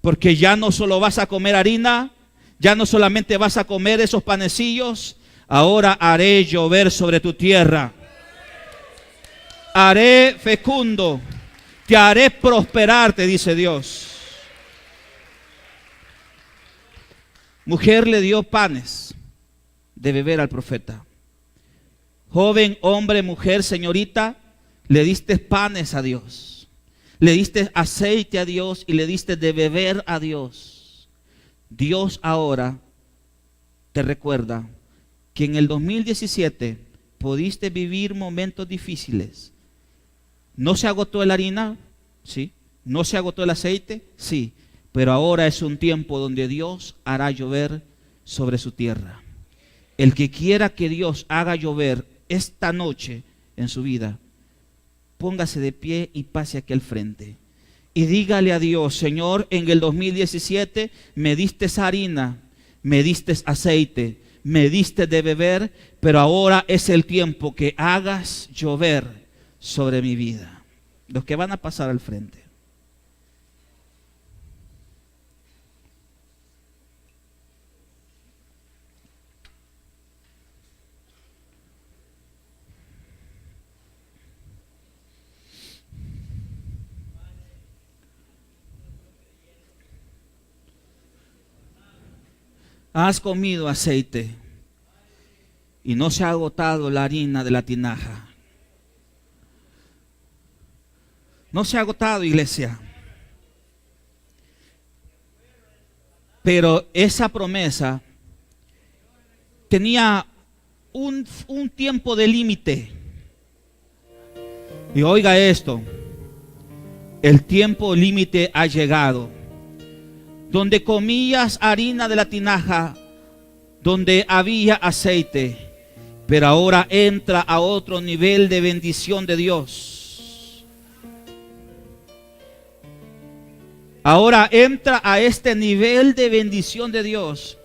porque ya no solo vas a comer harina, Ya no solamente vas a comer esos panecillos, ahora haré llover sobre tu tierra. Haré fecundo, te haré prosperar, te dice Dios. Mujer le dio panes de beber al profeta. Joven, hombre, mujer, señorita, le diste panes a Dios. Le diste aceite a Dios y le diste de beber a Dios. Dios ahora te recuerda que en el 2017 pudiste vivir momentos difíciles. ¿No se agotó la harina? Sí. ¿No se agotó el aceite? Sí. Pero ahora es un tiempo donde Dios hará llover sobre su tierra. El que quiera que Dios haga llover esta noche en su vida, póngase de pie y pase aquí al frente. Y dígale a Dios: Señor, en el 2017 me diste harina, me diste aceite, me diste de beber, pero ahora es el tiempo que hagas llover sobre mi vida. Los que van a pasar al frente. Has comido aceite y no se ha agotado la harina de la tinaja. No se ha agotado, iglesia. Pero esa promesa tenía un tiempo de límite. Y oiga esto, el tiempo límite ha llegado. Donde comías harina de la tinaja, donde había aceite, pero ahora entra a otro nivel de bendición de Dios. Ahora entra a este nivel de bendición de Dios.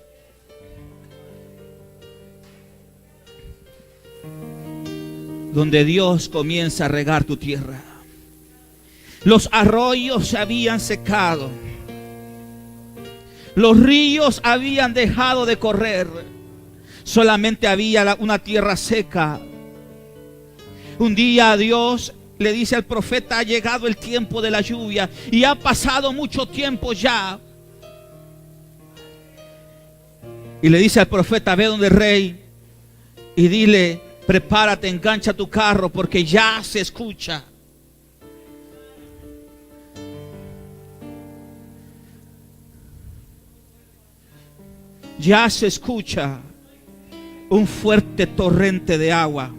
Donde Dios comienza a regar tu tierra. Los arroyos se habían secado. Los ríos habían dejado de correr. Solamente había una tierra seca. Un día Dios le dice al profeta: ha llegado el tiempo de la lluvia. Y ha pasado mucho tiempo ya. Y le dice al profeta: ve donde el rey y dile: prepárate, engancha tu carro, porque ya se escucha. Ya se escucha un fuerte torrente de agua.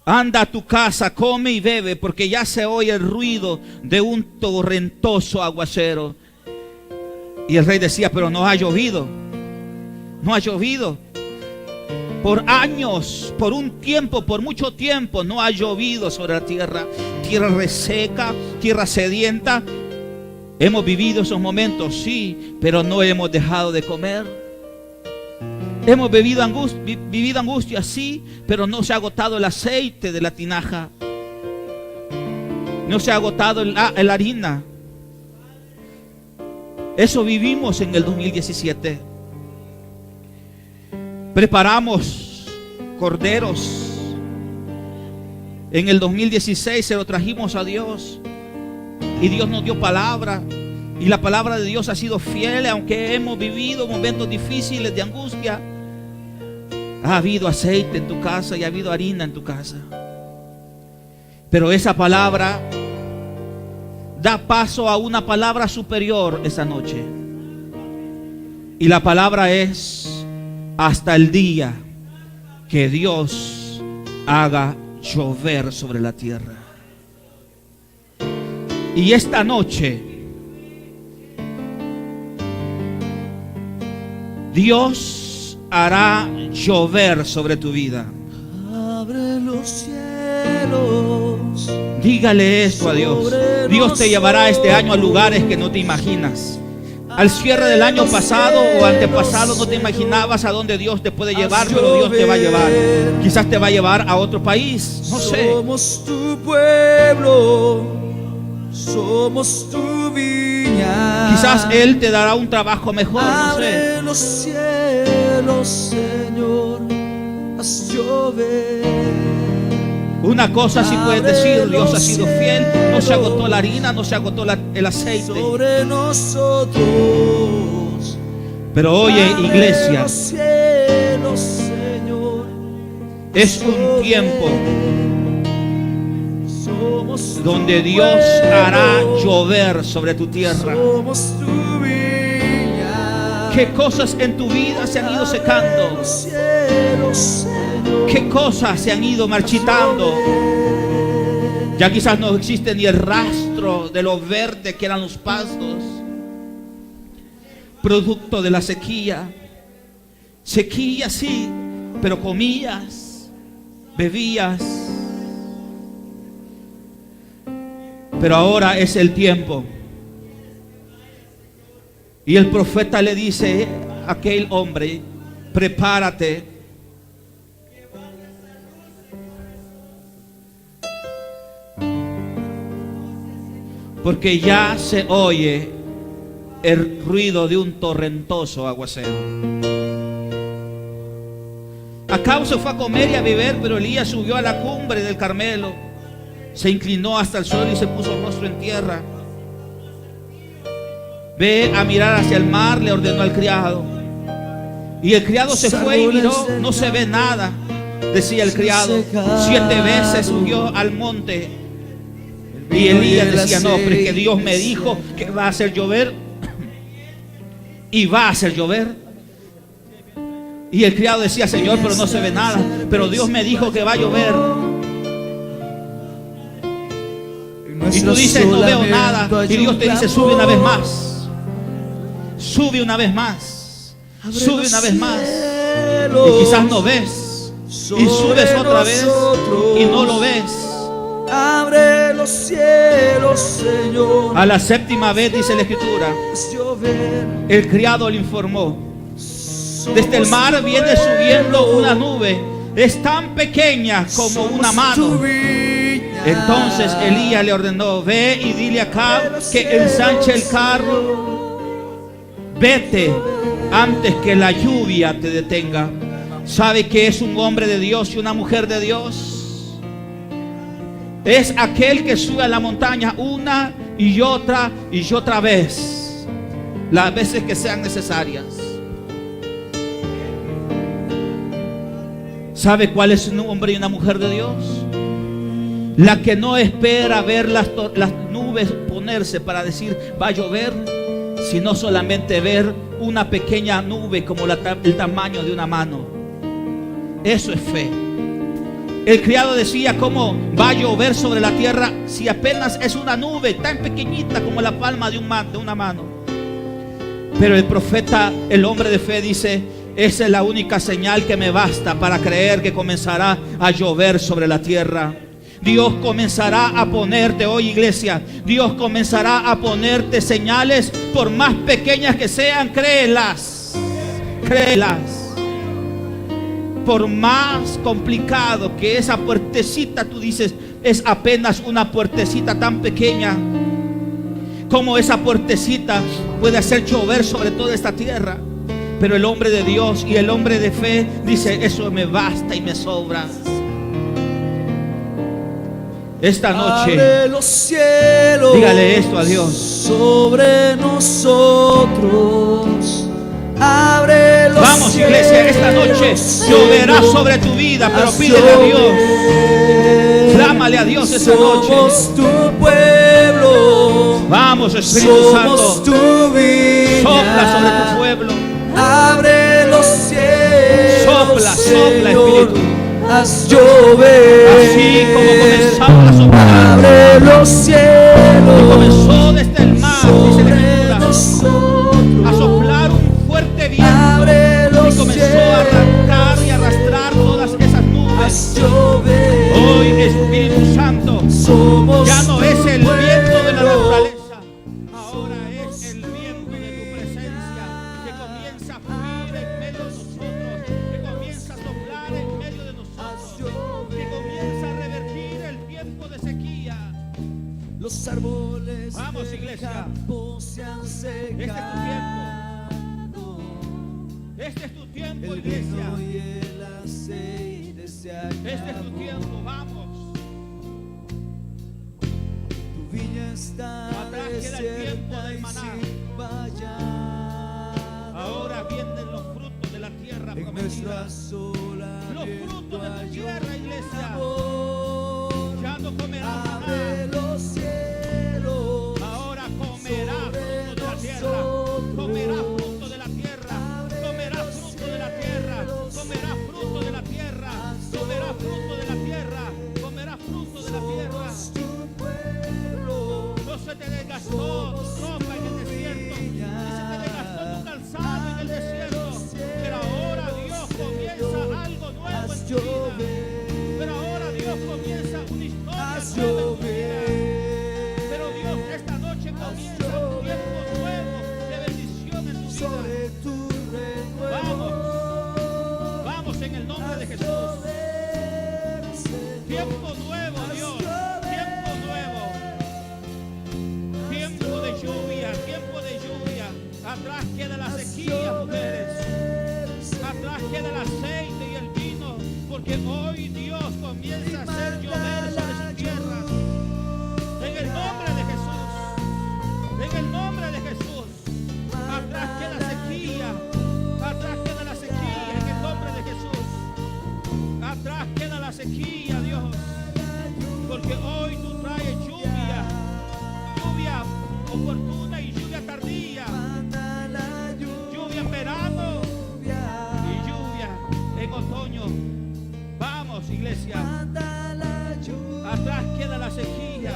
Anda a tu casa, come y bebe, porque ya se oye el ruido de un torrentoso aguacero. Y el rey decía: pero no ha llovido. No ha llovido. Por años, por un tiempo, por mucho tiempo, no ha llovido sobre la tierra. Tierra reseca, tierra sedienta. Hemos vivido esos momentos, sí, pero no hemos dejado de comer. Hemos vivido angustia, sí, pero no se ha agotado el aceite de la tinaja. No se ha agotado la harina. Eso vivimos en el 2017. Preparamos corderos. En el 2016 se lo trajimos a Dios. Y Dios nos dio palabra. Y la palabra de Dios ha sido fiel, aunque hemos vivido momentos difíciles de angustia. Ha habido aceite en tu casa y ha habido harina en tu casa. Pero esa palabra da paso a una palabra superior esa noche. Y la palabra es: hasta el día que Dios haga llover sobre la tierra. Y esta noche Dios hará llover sobre tu vida. Abre los cielos. Dígale esto a Dios. Dios te llevará este año a lugares que no te imaginas. Al cierre del año pasado o antepasado no te imaginabas a dónde Dios te puede llevar, pero Dios te va a llevar. Quizás te va a llevar a otro país, no sé. Somos tu pueblo, somos tu viña. Quizás Él te dará un trabajo mejor, no sé. Abre los cielos, Señor, haz llover. Una cosa sí puedes decir: Dios ha sido fiel. No se agotó la harina, no se agotó el aceite. Sobre nosotros. Pero oye, iglesia, Los cielos, Señor, es un tiempo somos donde tu Dios hará pueblo, llover sobre tu tierra. somos tu viña. ¿Qué cosas en tu vida se han ido secando? Los cielos, Señor, ¿Qué cosas se han ido marchitando? Ya quizás no existe ni el rastro de lo verde que eran los pastos, producto de la sequía. Sequía sí, pero comías, bebías. Pero ahora es el tiempo. Y el profeta le dice a aquel hombre: prepárate, porque ya se oye el ruido de un torrentoso aguacero. Acab se fue a comer y a beber, pero Elías subió a la cumbre del Carmelo, se inclinó hasta el suelo y se puso el rostro en tierra. Ve a mirar hacia el mar, le ordenó al criado. Y el criado se fue y miró, no se ve nada, decía el criado. 7 veces subió al monte. Y Elías decía: no, pero es que Dios me dijo que va a hacer llover. Y va a hacer llover. Y el criado decía: Señor, pero no se ve nada. Pero Dios me dijo que va a llover. Y tú dices: no veo nada. Y Dios te dice: sube una vez más. Sube una vez más. Sube una vez más. Y quizás no ves. Y subes otra vez y no lo ves. Abre los cielos, Señor. A la 7ª vez, dice la Escritura, el criado le informó: desde el mar viene subiendo una nube, es tan pequeña como una mano. Entonces Elías le ordenó: ve y dile a Acab que ensanche el carro. Vete antes que la lluvia te detenga. ¿Sabe que es un hombre de Dios y una mujer de Dios? Es aquel que sube a la montaña una y otra vez, las veces que sean necesarias. ¿Sabe cuál es un hombre y una mujer de Dios? La que no espera ver las nubes ponerse para decir va a llover, sino solamente ver una pequeña nube como el tamaño de una mano. Eso es fe. El criado decía: ¿cómo va a llover sobre la tierra si apenas es una nube tan pequeñita como la palma de una mano? Pero el profeta, el hombre de fe, dice: esa es la única señal que me basta para creer que comenzará a llover sobre la tierra. Dios comenzará a ponerte, hoy iglesia, Dios comenzará a ponerte señales, por más pequeñas que sean, créelas. Créelas. Por más complicado que esa puertecita, tú dices, es apenas una puertecita tan pequeña, como esa puertecita puede hacer llover sobre toda esta tierra. Pero el hombre de Dios y el hombre de fe dice: eso me basta y me sobra. Esta noche, abre los cielos, dígale esto a Dios: sobre nosotros. Abre los vamos, iglesia, esta noche lloverá sobre tu vida, pero pídele a Dios. Clámale a Dios esta noche. Somos tu pueblo. Vamos, Espíritu Santo, Somos tu viña. sopla sobre tu pueblo. Abre los cielos, Sopla, sopla, Señor, Espíritu. haz llover. Así como comenzamos a soplar. Abre los cielos. Y comenzó desde el mar, dice la sobre Escritura, nosotros. a soplar un fuerte viento. Abre los Y comenzó a arrancar y arrastrar todas esas nubes. haz llover. Hoy, Espíritu Santo, Somos ya no es el tu viento de la pueblo. naturaleza, ahora es el viento de tu presencia, que comienza a fluir en medio de nosotros, que comienza a soplar en medio de nosotros, que comienza a revertir el tiempo de sequía. Los árboles Vamos, del iglesia. campo se han secado. Este es tu tiempo, El iglesia. vino y el aceite se acabó. Este es tu tiempo, vamos. Tu viña está Atrás queda el tiempo desierta del y maná. sin vallado. Ahora vienen los frutos de la tierra En prometida. nuestra sola Los frutos de tu tierra, iglesia. amor. Ya no comerás Abre maná. los cielos. Ahora comerás sobre fruto de la tierra. nosotros. Comerás fruto de la tierra. Abre Comerás los fruto de la tierra. cielos. Comerás fruto de la tierra. Comerás fruto de la tierra. Comerás fruto de la tierra. Somos tu pueblo. No se te desgastó tu ropa en el desierto. Ni se te desgastó tu calzado en el desierto. Pero ahora Dios comienza algo nuevo en Haz tu vida. llover. Pero ahora Dios comienza una historia Haz nueva en tu vida. llover. Pero Dios esta noche comienza un tiempo nuevo de bendición en tu vida. Sobre tu renuevo. Vamos en el nombre de Jesús. Tiempo nuevo, Dios. Tiempo nuevo. Tiempo de lluvia, tiempo de lluvia. Atrás queda la sequía, mujeres. Atrás queda el aceite y el vino. Porque hoy Dios comienza a hacer llover sobre su tierra. En el nombre de Jesús. En el nombre de Jesús. Atrás queda sequía. Atrás queda la sequía. En el nombre de Jesús. Atrás queda la sequía, Dios. Porque hoy tú traes lluvia. Lluvia oportuna y lluvia tardía. Manda la Lluvia en verano y lluvia en otoño. Vamos, iglesia. Manda la lluvia. Atrás queda la sequía.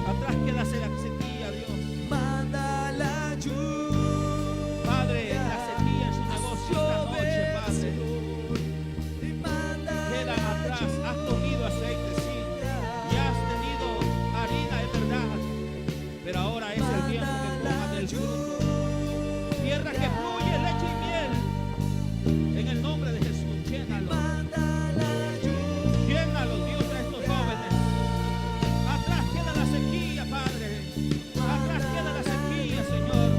Atrás queda la sequía, Dios. Manda la lluvia. Padre, la sequía en su negocio esta noche, Padre. Y manda Queda la atrás. lluvia. Has comido aceite, sí. Y has tenido harina, es verdad. Pero ahora es el tiempo que comas del fruto. Tierra que fluye leche y miel. En el nombre de Jesús, llénalo. Manda la lluvia. Llénalo, Dios, a estos jóvenes. Atrás queda la sequía, Padre. Atrás queda la sequía, Señor.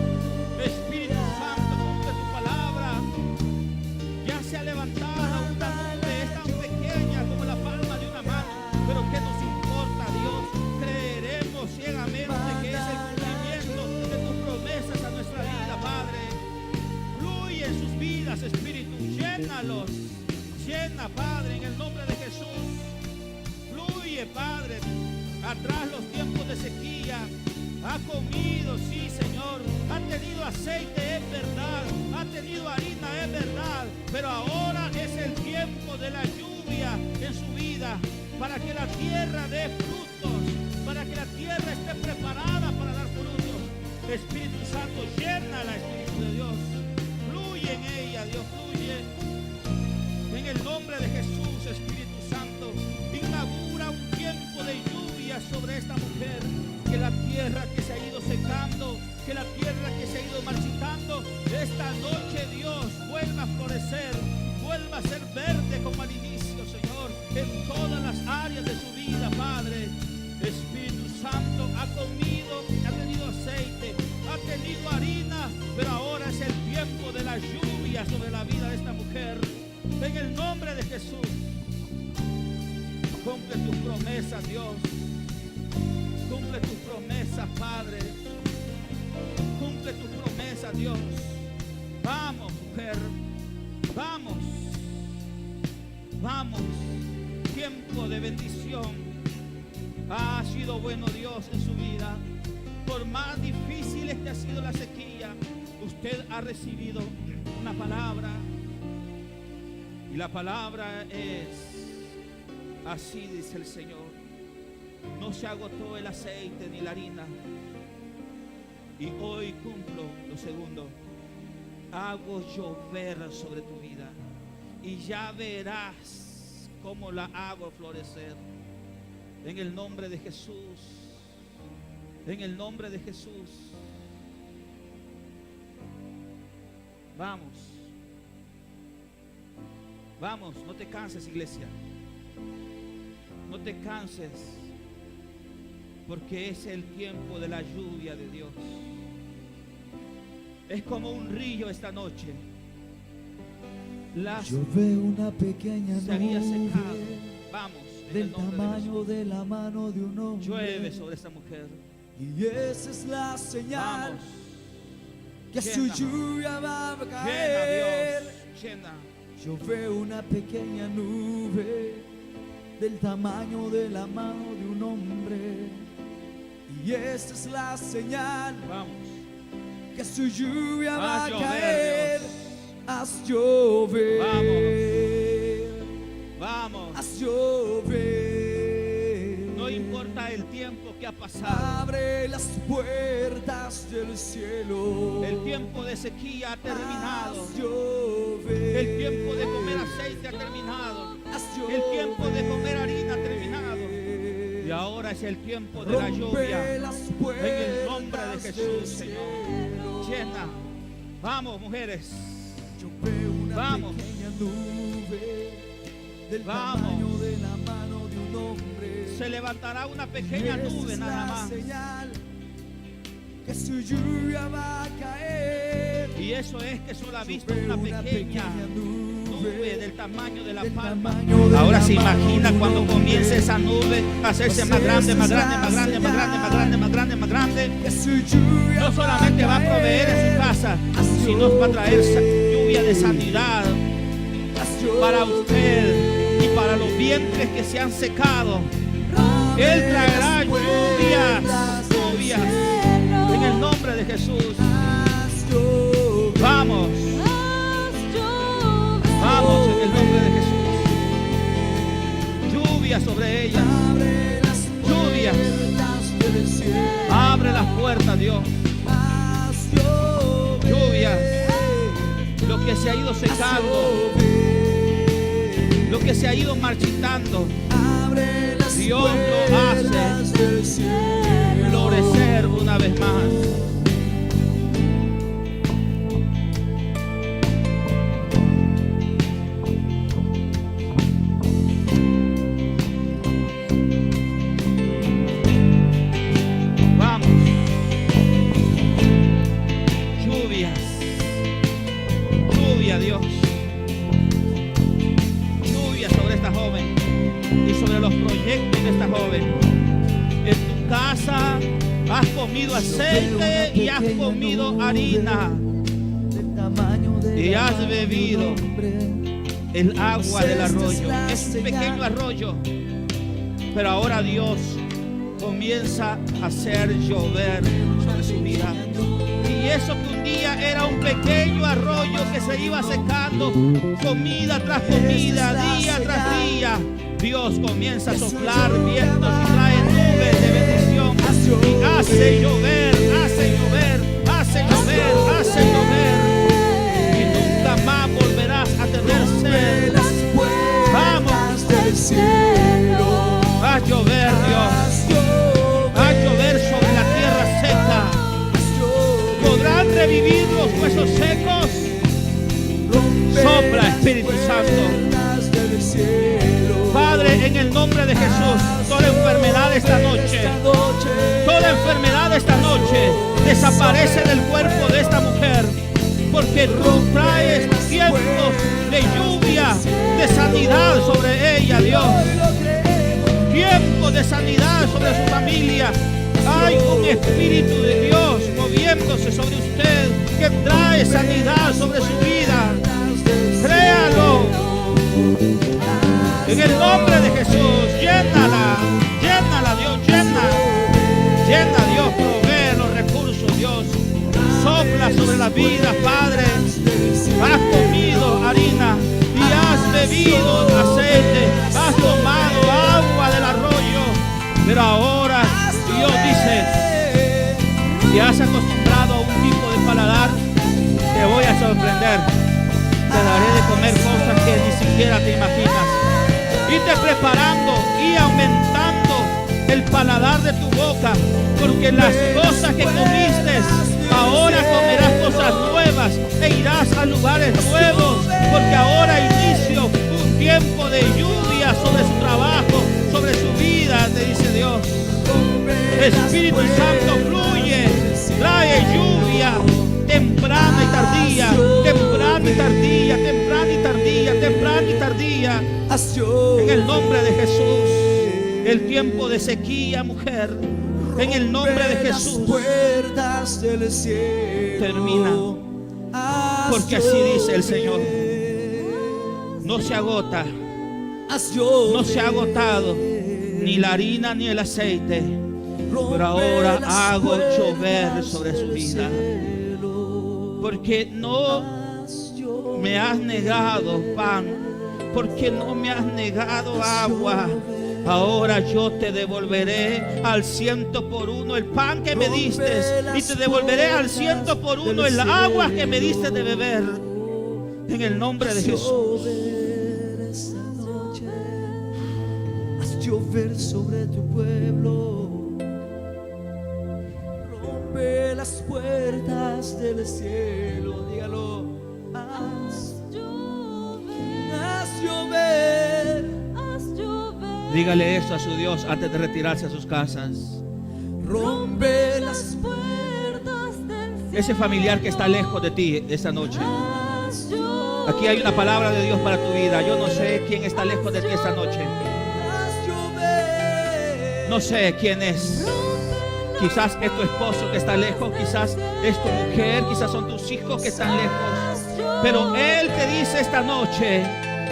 Espíritu Santo, cumple tu palabra. Ya se ha levantado una nube, es tan pequeña como la palma de una mano. Pero ¿qué nos importa, Dios? Creeremos ciegamente que es el cumplimiento de tus promesas a nuestra vida, Padre. Fluye en sus vidas, Espíritu. Llénalos. Llena, Padre, en el nombre de Jesús. Fluye, Padre. Atrás los tiempos de sequía. Ha comido, sí, Señor. Ha tenido aceite, es verdad. Ha tenido harina, es verdad. Pero ahora es el tiempo de la lluvia en su vida. Para que la tierra dé frutos. Para que la tierra esté preparada para dar frutos. Espíritu Santo, llénala, Espíritu de Dios. Fluye en ella, Dios, fluye. En el nombre de Jesús, Espíritu Santo, inaugura un tiempo de lluvia sobre esta mujer. Que la tierra que se ha ido secando, que la tierra que se ha ido marchitando, esta noche, Dios, vuelva a florecer, vuelva a ser verde como al inicio, Señor, en todas las áreas de su vida, Padre. Espíritu Santo, ha comido, ha tenido aceite, ha tenido harina, pero ahora es el tiempo de la lluvia sobre la vida de esta mujer. En el nombre de Jesús, cumple tus promesas, Dios. Cumple tus promesas, Padre. Cumple tus promesas, Dios. Vamos, mujer. Vamos. Vamos. Tiempo de bendición. Ha sido bueno Dios en su vida. Por más difíciles que ha sido la sequía, usted ha recibido una palabra. Y la palabra es, así dice el Señor, no se agotó el aceite ni la harina. Y hoy cumplo lo segundo, hago llover sobre tu vida. Y ya verás cómo la hago florecer. En el nombre de Jesús, en el nombre de Jesús. Vamos. Vamos, no te canses, iglesia. No te canses. porque es el tiempo de la lluvia de Dios. Es como un río esta noche. Las Yo veo una pequeña se había secado. nube Vamos, en el del nombre de tamaño Jesús. de la mano de un hombre. Llueve sobre esta mujer. Y esa es la señal Vamos, que su llena. lluvia va a llena caer. Dios, llena. Yo veo una pequeña nube del tamaño de la mano de un hombre. Y esta es la señal Vamos, que su lluvia va a llover, caer. Dios. Haz llover. Vamos. Haz llover. No importa el tiempo que ha pasado. Abre las puertas del cielo. El tiempo de sequía ha terminado. Haz llover. El tiempo de comer aceite ha terminado. Haz El tiempo de llover. comer harina ha terminado. Y ahora es el tiempo de la lluvia. las En el nombre de Jesús, Señor. Llena. Vamos, mujeres. Yo veo una Vamos. pequeña nube del Vamos. tamaño de la mano de un hombre. Se levantará una pequeña Esa nube es nada la más. señal que su lluvia va a caer. Y eso es que solo ha Yo visto veo una pequeña nube del tamaño de la del palma. tamaño de Ahora la se mano imagina de un cuando hombre. comience esa nube a hacerse Pues más grande, esa más es grande, la más grande, más grande, más grande, más grande, más grande. Que su lluvia No solamente va a proveer en su casa, sino va a traer lluvia de sanidad para usted y para los vientres que se han secado. Él traerá lluvias, lluvias, en el nombre de Jesús. Vamos, vamos en el nombre de Jesús. Lluvia sobre ellas, lluvias. Abre las puertas, Dios. Lluvias. Lo que se ha ido secando, lo que se ha ido marchitando, Dios lo hace florecer una vez más. Vamos. Lluvias. Lluvia, Dios. Lluvia sobre esta joven y sobre los proyectos de esta joven. En tu casa has comido aceite y has comido harina y has bebido el agua del arroyo. Es un pequeño arroyo, pero ahora Dios comienza a hacer llover sobre su vida. Y eso que un día era un pequeño arroyo que se iba secando, comida tras comida, día tras día, Dios comienza a soplar vientos y trae nubes de bendición y hace llover, hace llover, hace llover, hace llover. Y nunca más volverás a tener sed. Vamos, haz llover, Dios. Haz llover sobre la tierra seca. ¿Podrán revivir los huesos secos? Sopla, Espíritu Santo. Padre, en el nombre de Jesús, toda enfermedad esta noche, toda enfermedad esta noche desaparece del cuerpo de esta mujer, porque tú traes tiempos de lluvia, de sanidad sobre ella, Dios. Tiempo de sanidad sobre su familia. Hay un Espíritu de Dios moviéndose sobre usted que trae sanidad sobre su vida. Créalo. En el nombre de Jesús, llénala, llénala, Dios, llena. Llena, Dios, provee los recursos, Dios. Sopla sobre la vida, Padre. Has comido harina y has bebido aceite. Has tomado agua del arroyo. Pero ahora Dios dice, si has acostumbrado a un tipo de paladar, te voy a sorprender. Te daré de comer cosas que ni siquiera te imaginas. Y te preparando y aumentando el paladar de tu boca, porque las cosas que comiste, ahora comerás cosas nuevas e irás a lugares nuevos, porque ahora inicio un tiempo de lluvia sobre su trabajo, sobre su vida, te dice Dios. Espíritu Santo, fluye, trae lluvia temprana y tardía, temprana y tardía, temprana y tardía, temprana y tardía. En el nombre de Jesús, el tiempo de sequía, mujer, en el nombre de Jesús, termina. Porque así dice el Señor. No se agota, no se ha agotado ni la harina ni el aceite, pero ahora hago llover sobre su vida. Porque no me has negado pan, porque no me has negado agua. Ahora yo te devolveré al 100% el pan que me diste, y te devolveré al 100% el agua que me diste de beber. En el nombre de Jesús. Haz llover sobre tu pueblo. Rompe las puertas del cielo. Dígalo. Haz llover. Dígale esto a su Dios antes de retirarse a sus casas. Rompe las puertas del cielo. Ese familiar que está lejos de ti esta noche. Aquí hay una palabra de Dios para tu vida. Yo no sé quién está lejos de ti esta noche. No sé quién es. Quizás es tu esposo que está lejos, quizás es tu mujer, quizás son tus hijos que están lejos. Pero Él te dice esta noche: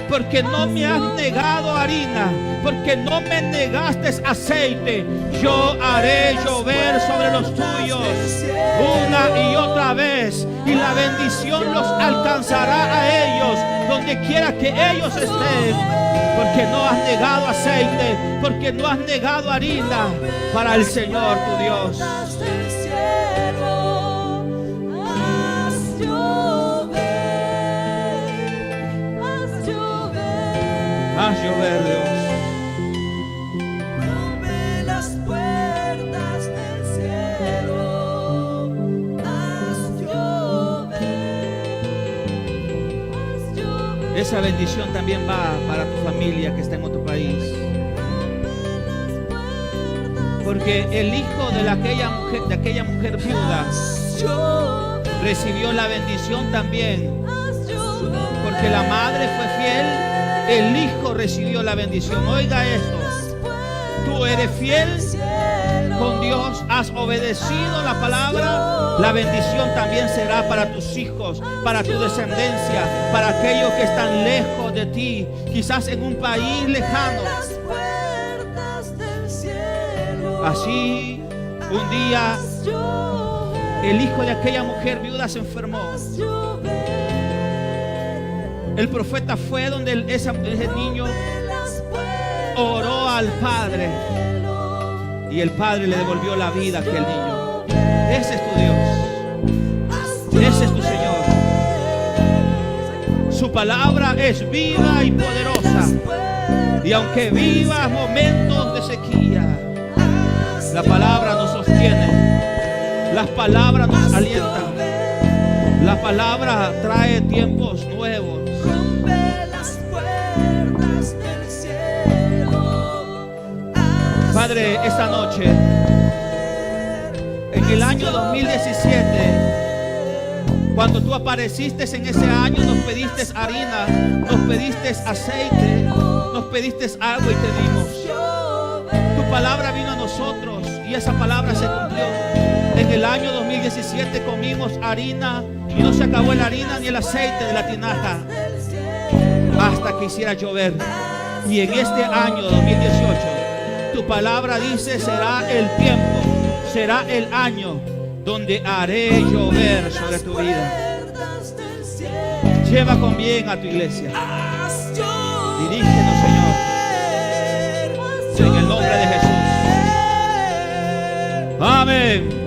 porque no me has negado harina, porque no me negaste aceite, yo haré llover sobre los tuyos una y otra vez, y la bendición los alcanzará a ellos donde quiera que ellos estén. Porque no has negado aceite, porque no has negado harina para el Señor tu Dios. Haz llover, Dios. Rompe las puertas del cielo. Haz llover. Esa bendición también va para tu familia que está en otro país. Porque el hijo de aquella mujer viuda recibió la bendición también. Porque la madre fue fiel, el hijo recibió la bendición. Oiga esto: tú eres fiel con Dios, has obedecido la palabra, la bendición también será para tus hijos, para tu descendencia, para aquellos que están lejos de ti, quizás en un país lejano. Así, un día, el hijo de aquella mujer viuda se enfermó. El profeta fue donde ese niño oró al Padre, y el Padre le devolvió la vida a aquel niño. Ese es tu Dios, ese es tu Señor. Su palabra es viva y poderosa, y aunque vivas momentos de sequía, la palabra nos sostiene, las palabras nos alientan, la palabra trae tiempos nuevos. Padre, esta noche, en el año 2017, cuando tú apareciste en ese año, nos pediste harina, nos pediste aceite, nos pediste agua y te dimos. Tu palabra vino a nosotros y esa palabra se cumplió. En el año 2017 comimos harina y no se acabó la harina ni el aceite de la tinaja hasta que hiciera llover. Y en este año 2018, tu palabra dice: será el tiempo, será el año donde haré llover sobre tu vida. Lleva con bien a tu iglesia. Dirígenos, Señor, en el nombre de Jesús. Amén.